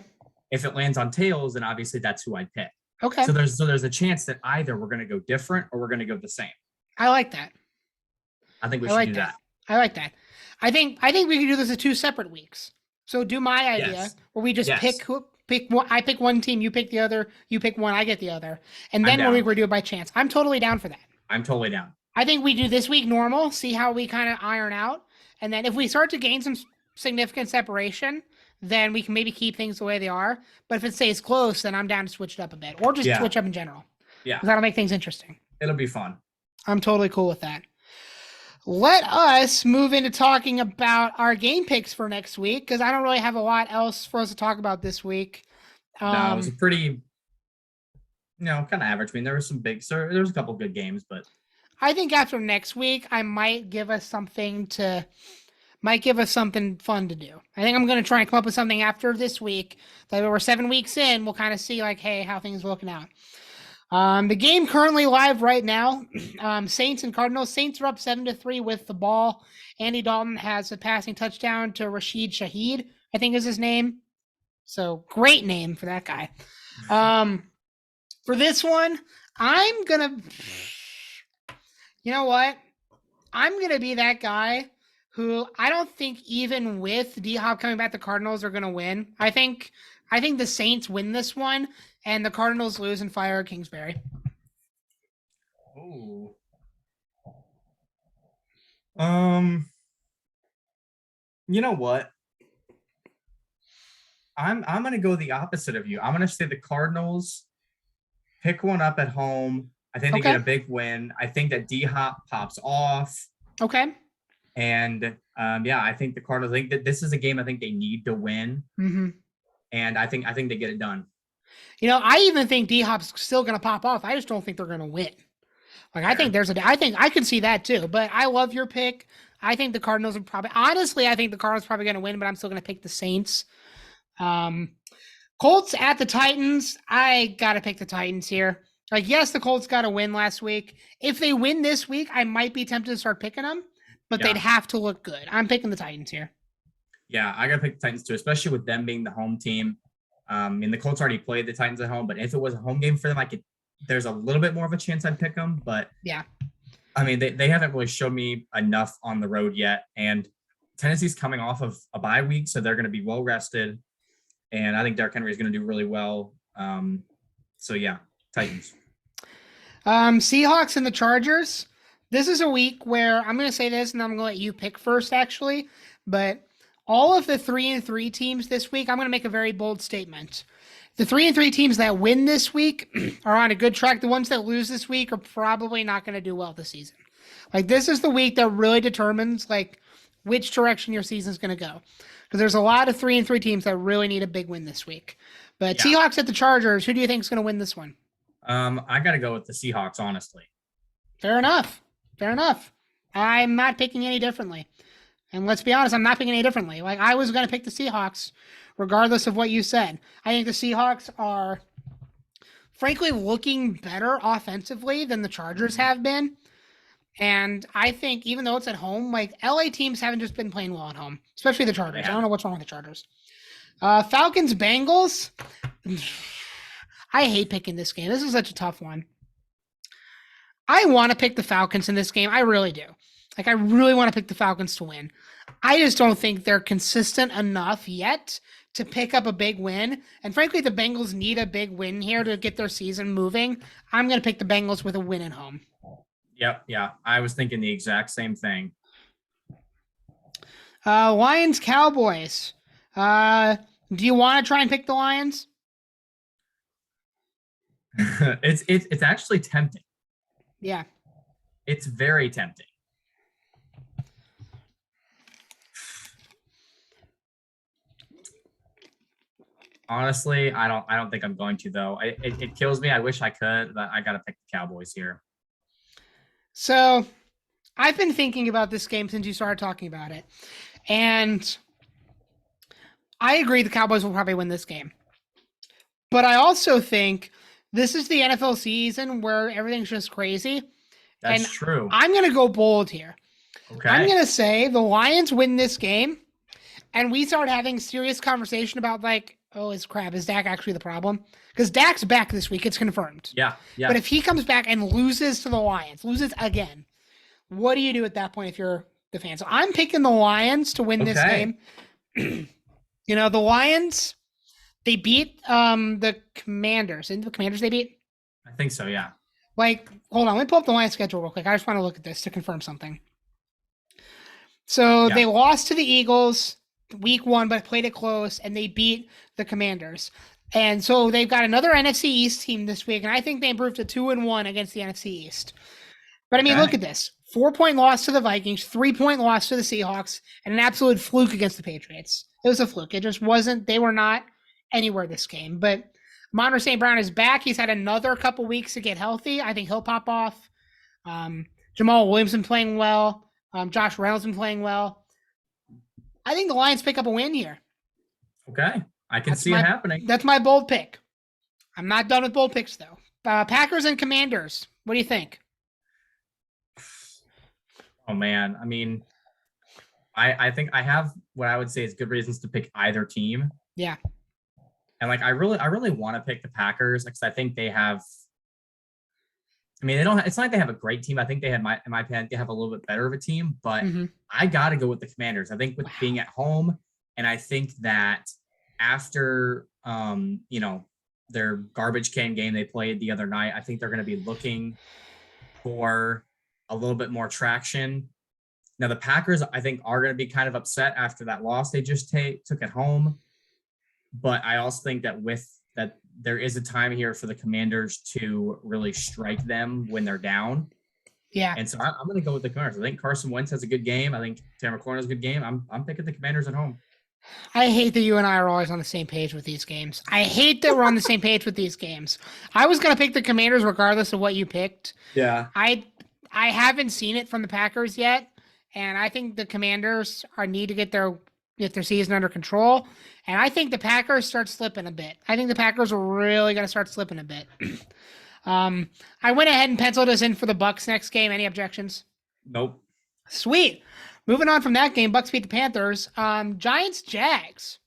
If it lands on tails, then obviously that's who I pick. Okay. So there's a chance that either we're going to go different or we're going to go the same. I like that. I think we should do that. I like that. I think we can do this as 2 separate weeks. So do my idea Yes. where we just Yes. pick one. I pick one team, you pick the other. You pick one, I get the other, and then I'm we down. do it by chance. I'm totally down for that. I'm totally down. I think we do this week normal, see how we kind of iron out, and then if we start to gain some significant separation, then we can maybe keep things the way they are. But if it stays close, then I'm down to switch it up a bit, or just switch up in general. Yeah, that'll make things interesting. It'll be fun. I'm totally cool with that. Let us move into talking about our game picks for next week, because I don't really have a lot else for us to talk about this week. No, it was a pretty, kind of average. I mean, there was some there was a couple good games, but I think after next week, I might give us something fun to do. I think I'm going to try and come up with something after this week. That we're 7 weeks in, we'll kind of see like, hey, how things are looking out. The game currently live right now, Saints and Cardinals. Saints are up 7-3 with the ball. Andy Dalton has a passing touchdown to Rashid Shaheed, I think is his name. So great name for that guy. For this one, I'm going to, you know what? I'm going to be that guy who I don't think even with D-Hop coming back, the Cardinals are going to win. I think the Saints win this one, and the Cardinals lose and fire Kingsbury. Oh. You know what? I'm gonna go the opposite of you. I'm gonna say the Cardinals pick one up at home. I think they get a big win. I think that D-Hop pops off. Okay. And I think the Cardinals. I think that this is a game I think they need to win. Mm-hmm. And I think they get it done. I even think D-Hop's still going to pop off. I just don't think they're going to win. Like, I think I can see that too, but I love your pick. I think the Cardinals I think the Cardinals are probably going to win, but I'm still going to pick the Saints. Colts at the Titans. I got to pick the Titans here. Like, yes, the Colts got a win last week. If they win this week, I might be tempted to start picking them, but they'd have to look good. I'm picking the Titans here. Yeah, I got to pick the Titans too, especially with them being the home team. And the Colts already played the Titans at home, but if it was a home game for them, there's a little bit more of a chance I'd pick them. But yeah, I mean, they haven't really showed me enough on the road yet. And Tennessee's coming off of a bye week, so they're going to be well rested. And I think Derrick Henry is going to do really well. So yeah, Titans. Seahawks and the Chargers. This is a week where I'm going to say this, and I'm going to let you pick first, actually. But all of the 3-3 teams this week, I'm going to make a very bold statement. The 3-3 teams that win this week are on a good track. The ones that lose this week are probably not going to do well this season. Like, this is the week that really determines, like, which direction your season is going to go. Because there's a lot of 3-3 teams that really need a big win this week. But Seahawks at the Chargers, who do you think is going to win this one? I got to go with the Seahawks, honestly. Fair enough. I'm not picking any differently. And let's be honest, I'm not picking any differently. Like, I was going to pick the Seahawks, regardless of what you said. I think the Seahawks are, frankly, looking better offensively than the Chargers have been. And I think, even though it's at home, like, LA teams haven't just been playing well at home, especially the Chargers. I don't know what's wrong with the Chargers. Falcons, Bengals. I hate picking this game. This is such a tough one. I want to pick the Falcons in this game. I really do. Like, I really want to pick the Falcons to win. I just don't think they're consistent enough yet to pick up a big win. And frankly, the Bengals need a big win here to get their season moving. I'm going to pick the Bengals with a win at home. Yep. Yeah. I was thinking the exact same thing. Lions, Cowboys. Do you want to try and pick the Lions? It's actually tempting. Yeah. It's very tempting. Honestly, I don't think I'm going to, though. It kills me. I wish I could, but I got to pick the Cowboys here. So I've been thinking about this game since you started talking about it. And I agree the Cowboys will probably win this game. But I also think this is the NFL season where everything's just crazy. That's true. I'm going to go bold here. Okay. I'm going to say the Lions win this game, and we start having serious conversation about, like, oh, is Dak actually the problem? Because Dak's back this week. It's confirmed. Yeah. Yeah. But if he comes back and loses to the Lions, loses again, what do you do at that point if you're the fans. So I'm picking the Lions to win this game. You know, the Lions, they beat the Commanders. And the Commanders they beat? I think so, yeah. Like, hold on, let me pull up the Lions schedule real quick. I just want to look at this to confirm something. So they lost to the Eagles week 1, but played it close, and they beat the Commanders. And so they've got another NFC East team this week, and I think they improved to 2-1 against the NFC East. But I mean, look at this. 4-point loss to the Vikings, 3-point loss to the Seahawks, and an absolute fluke against the Patriots. It was a fluke. It just wasn't, they were not anywhere this game. But Monroe St. Brown is back. He's had another couple weeks to get healthy. I think he'll pop off. Jamal Williamson playing well. Josh Reynolds been playing well. I think the Lions pick up a win here. Okay. I can see it happening. That's my bold pick. I'm not done with bold picks, though. Packers and Commanders. What do you think? Oh, man. I mean, I think I have what I would say is good reasons to pick either team. Yeah. And like I really want to pick the Packers because I think they have. I mean, they don't. It's not like they have a great team. I think they have, in my opinion, they have a little bit better of a team. But I got to go with the Commanders. I think with being at home, and I think that after you know, their garbage can game they played the other night, I think they're going to be looking for a little bit more traction. Now the Packers, I think, are going to be kind of upset after that loss they just took at home. But I also think that there is a time here for the Commanders to really strike them when they're down. Yeah. And so I'm going to go with the Commanders. I think Carson Wentz has a good game. I think Terry McLaurin has a good game. I'm picking the Commanders at home. I hate that you and I are always on the same page with these games. I hate that we're on the same page with these games. I was going to pick the Commanders regardless of what you picked. Yeah. I haven't seen it from the Packers yet, and I think the Commanders need to get their season under control. And I think the Packers start slipping a bit. I think the Packers are really going to start slipping a bit. I went ahead and penciled us in for the Bucks next game. Any objections? Nope. Sweet. Moving on from that game, Bucks beat the Panthers. Giants, Jags.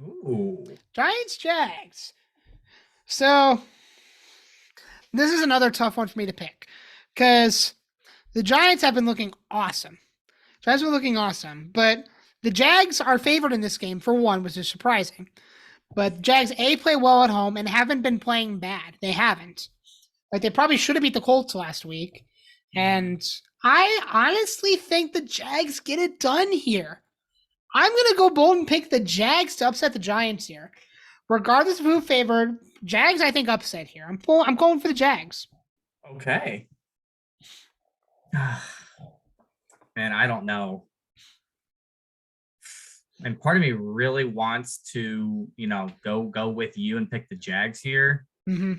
Ooh. Giants, Jags. So this is another tough one for me to pick because the Giants have been looking awesome. Giants have been looking awesome, but the Jags are favored in this game for one, which is surprising. But Jags, play well at home and haven't been playing bad. They haven't. Like, they probably should have beat the Colts last week. And I honestly think the Jags get it done here. I'm going to go bold and pick the Jags to upset the Giants here. Regardless of who favored, Jags, I think, upset here. I'm going for the Jags. Okay. Man, I don't know. And part of me really wants to, go with you and pick the Jags here. Mm-hmm.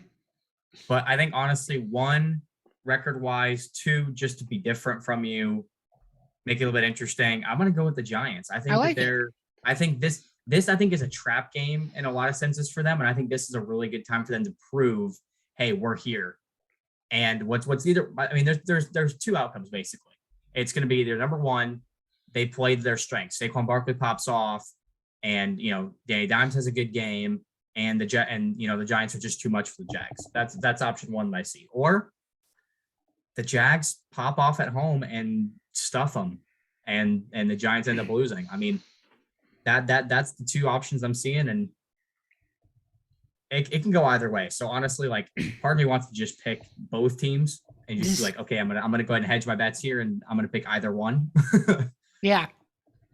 But I think, honestly, 1, record-wise, 2, just to be different from you, make it a little bit interesting. I'm going to go with the Giants. I think I think this I think is a trap game in a lot of senses for them. And I think this is a really good time for them to prove, hey, we're here. And what's either, I mean, there's 2 outcomes, basically. It's going to be either number 1, they played their strengths. Saquon Barkley pops off, and Danny Dimes has a good game, and the Giants are just too much for the Jags. That's option 1 that I see. Or the Jags pop off at home and stuff them, and the Giants end up losing. I mean, that's the 2 options I'm seeing, and it can go either way. So honestly, like, part of me wants to just pick both teams and just be like, okay, I'm gonna go ahead and hedge my bets here, and I'm gonna pick either one. Yeah.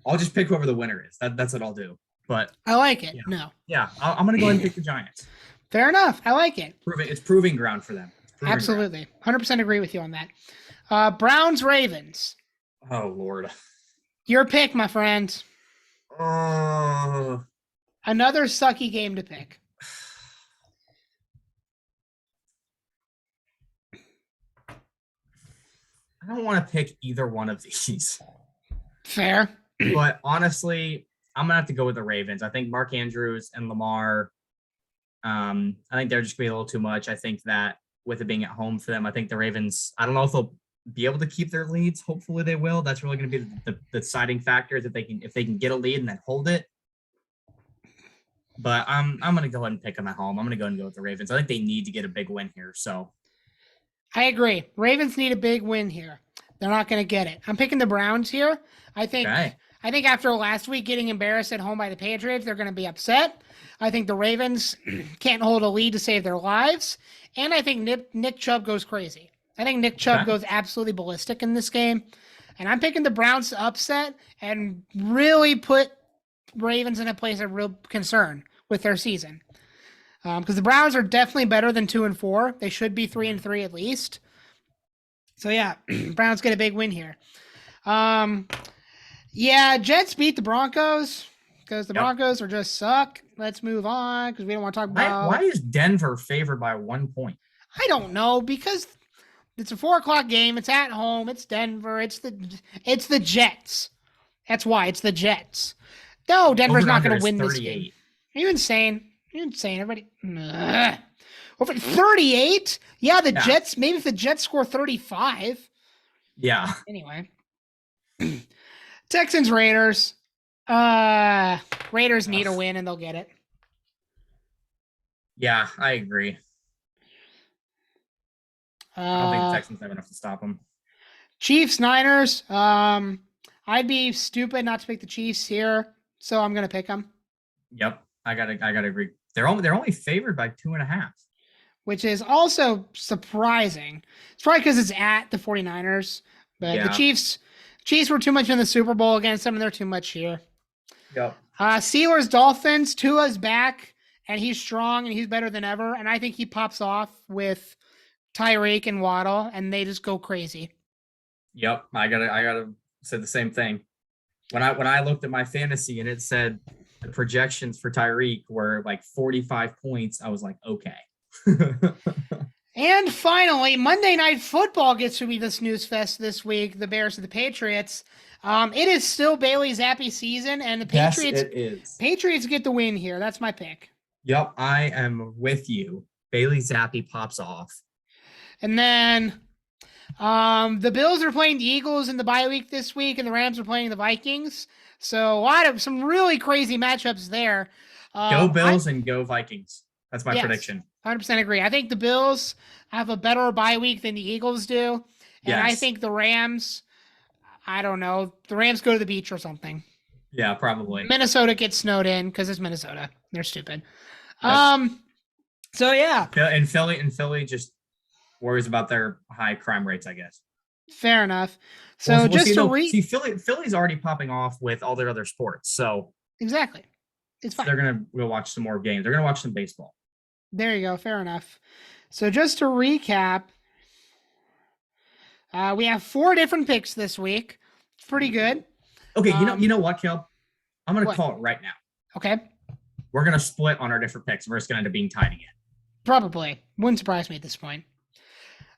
I'll just pick whoever the winner is. That's what I'll do. But I like it. No. Yeah, I'm going to go ahead and pick the Giants. Fair enough. I like it. It's proving ground for them. Absolutely. 100% agree with you on that. Browns, Ravens. Oh, Lord. Your pick, my friend. Oh. Another sucky game to pick. I don't want to pick either one of these. Fair. But honestly, I'm going to have to go with the Ravens. I think Mark Andrews and Lamar, I think they're just going to be a little too much. I think that with it being at home for them, I think the Ravens, I don't know if they'll be able to keep their leads. Hopefully they will. That's really going to be the deciding factor, if they can get a lead and then hold it. But I'm going to go ahead and pick them at home. I'm going to go ahead and go with the Ravens. I think they need to get a big win here. So I agree. Ravens need a big win here. They're not going to get it. I'm picking the Browns here. I think Okay. after last week getting embarrassed at home by the Patriots, they're going to be upset. I think the Ravens can't hold a lead to save their lives. And I think Nick Chubb goes crazy. I think Nick Chubb goes absolutely ballistic in this game. And I'm picking the Browns to upset and really put Ravens in a place of real concern with their season. Because the Browns are definitely better than 2-4. They should be 3-3 at least. So yeah, Browns get a big win here. Yeah, Jets beat the Broncos because the Broncos are just suck. Let's move on because we don't want to talk about. Why is Denver favored by 1 point? I don't know, because it's a 4:00 game. It's at home. It's Denver. It's the Jets. That's why it's the Jets. No, Denver's not going to win this game. Are you insane? You're insane. Everybody. Over 38? Yeah, the Jets. Maybe if the Jets score 35. Yeah. Anyway. Texans, Raiders. Raiders need a win and they'll get it. Yeah, I agree. I don't think the Texans have enough to stop them. Chiefs, Niners. I'd be stupid not to pick the Chiefs here, so I'm gonna pick them. Yep, I gotta agree. They're only favored by 2.5, which is also surprising. It's probably because it's at the 49ers, but the Chiefs were too much in the Super Bowl against them, and they're too much here. Yep. Steelers, Dolphins. Tua's back, and he's strong, and he's better than ever. And I think he pops off with Tyreek and Waddle, and they just go crazy. Yep, I gotta say the same thing. When I looked at my fantasy and it said the projections for Tyreek were like 45 points, I was like, okay. And finally, Monday Night Football gets to be the snooze fest this week. The Bears and the Patriots. It is still Bailey Zappi season, and the Patriots. Yes, it is. Patriots get the win here. That's my pick. Yep, I am with you. Bailey Zappi pops off. And then the Bills are playing the Eagles in the bye week this week, and the Rams are playing the Vikings. So some really crazy matchups there. Go Bills and go Vikings. That's my prediction. 100% agree. I think the Bills have a better bye week than the Eagles do. And I think the Rams, I don't know, the Rams go to the beach or something. Yeah, probably. Minnesota gets snowed in because it's Minnesota. They're stupid. So yeah. And Philly just worries about their high crime rates, I guess. Fair enough. So Philly's already popping off with all their other sports. So exactly. It's fine. They're going to go watch some more games. They're going to watch some baseball. There you go. Fair enough. So just to recap, we have 4 different picks this week. It's pretty good. Okay, you know what, Kel? I'm going to call it right now. Okay. We're going to split on our different picks. We're just going to end up being tied again. Probably. Wouldn't surprise me at this point.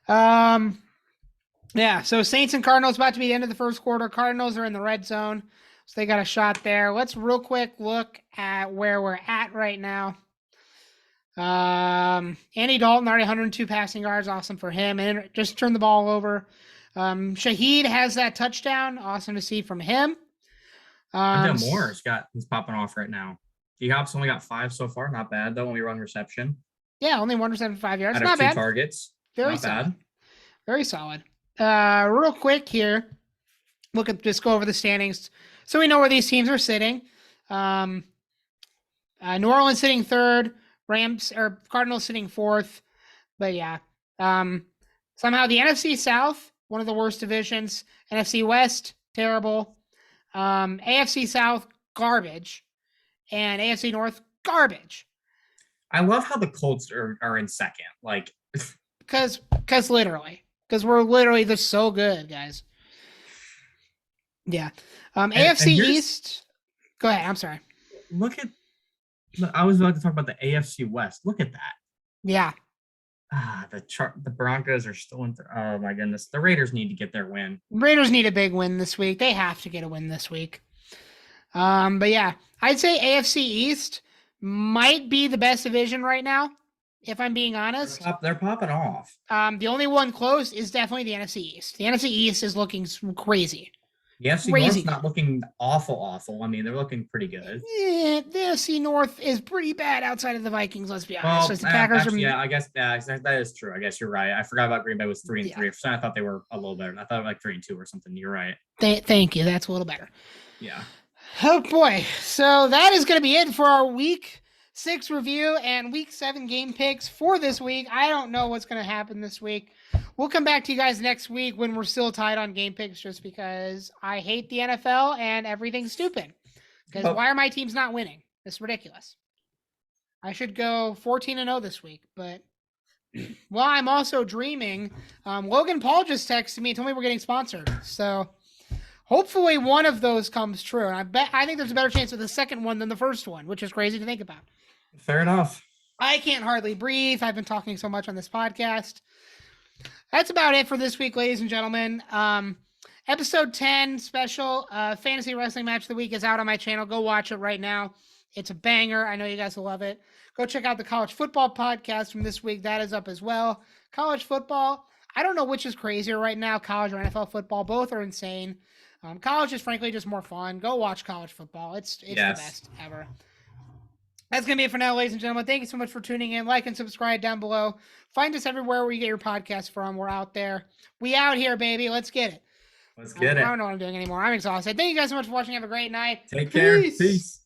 Yeah, so Saints and Cardinals about to be the end of the first quarter. Cardinals are in the red zone, so they got a shot there. Let's real quick look at where we're at right now. Andy Dalton, already 102 passing yards. Awesome for him. And just turned the ball over. Shaheed has that touchdown. Awesome to see from him. Moore's he's popping off right now. D-Hop's only got 5 so far. Not bad, though, when we run reception. Yeah, only 175 yards. Out Not of 2 bad. targets. Very Not solid. bad. Very solid. Real quick here, just go over the standings so we know where these teams are sitting. New Orleans sitting 3rd, Cardinals sitting 4th. But yeah, somehow the NFC South, one of the worst divisions. NFC West, terrible. AFC South, garbage. And AFC North, garbage. I love how the Colts are in second. Like, because we're literally just so good, guys. Yeah. AFC East. Go ahead. I'm sorry. I was about to talk about the AFC West. Look at that. Yeah. The Broncos are still in. Oh my goodness. The Raiders need to get their win. Raiders need a big win this week. They have to get a win this week. But yeah, I'd say AFC East might be the best division right now, if I'm being honest. They're popping off. The only one close is definitely the NFC East. The NFC East is looking crazy. The FC North's not looking awful. I mean, they're looking pretty good. Yeah, the NFC North is pretty bad outside of the Vikings. Let's be honest. Well, The Packers actually, yeah, I guess that is true. I guess you're right. I forgot about Green Bay was 3-3. I thought they were a little better. I thought they were like 3-2 or something. You're right. Thank you. That's a little better. Yeah. Oh boy. So that is going to be it for our Week 6 review and Week 7 game picks for this week. I don't know what's going to happen this week. We'll come back to you guys next week when we're still tied on game picks, just because I hate the NFL and everything's stupid. Because why are my teams not winning? It's ridiculous. I should go 14-0 this week, but well, I'm also dreaming. Logan Paul just texted me and told me we're getting sponsored. So hopefully one of those comes true. And I think there's a better chance of the second one than the first one, which is crazy to think about. Fair enough. I can't hardly breathe. I've been talking so much on this podcast. That's about it for this week, ladies and gentlemen. Episode 10 special fantasy wrestling match of the week is out on my channel. Go watch it right now. It's a banger. I know you guys will love it. Go check out the college football podcast from this week. That is up as well. College football, I don't know which is crazier right now, college or NFL football. Both are insane. College is frankly just more fun. Go watch college football. It's the best ever. That's going to be it for now, ladies and gentlemen. Thank you so much for tuning in. Like and subscribe down below. Find us everywhere where you get your podcast from. We're out there. We out here, baby. Let's get it. Let's get it. I don't know what I'm doing anymore. I'm exhausted. Thank you guys so much for watching. Have a great night. Take care. Peace.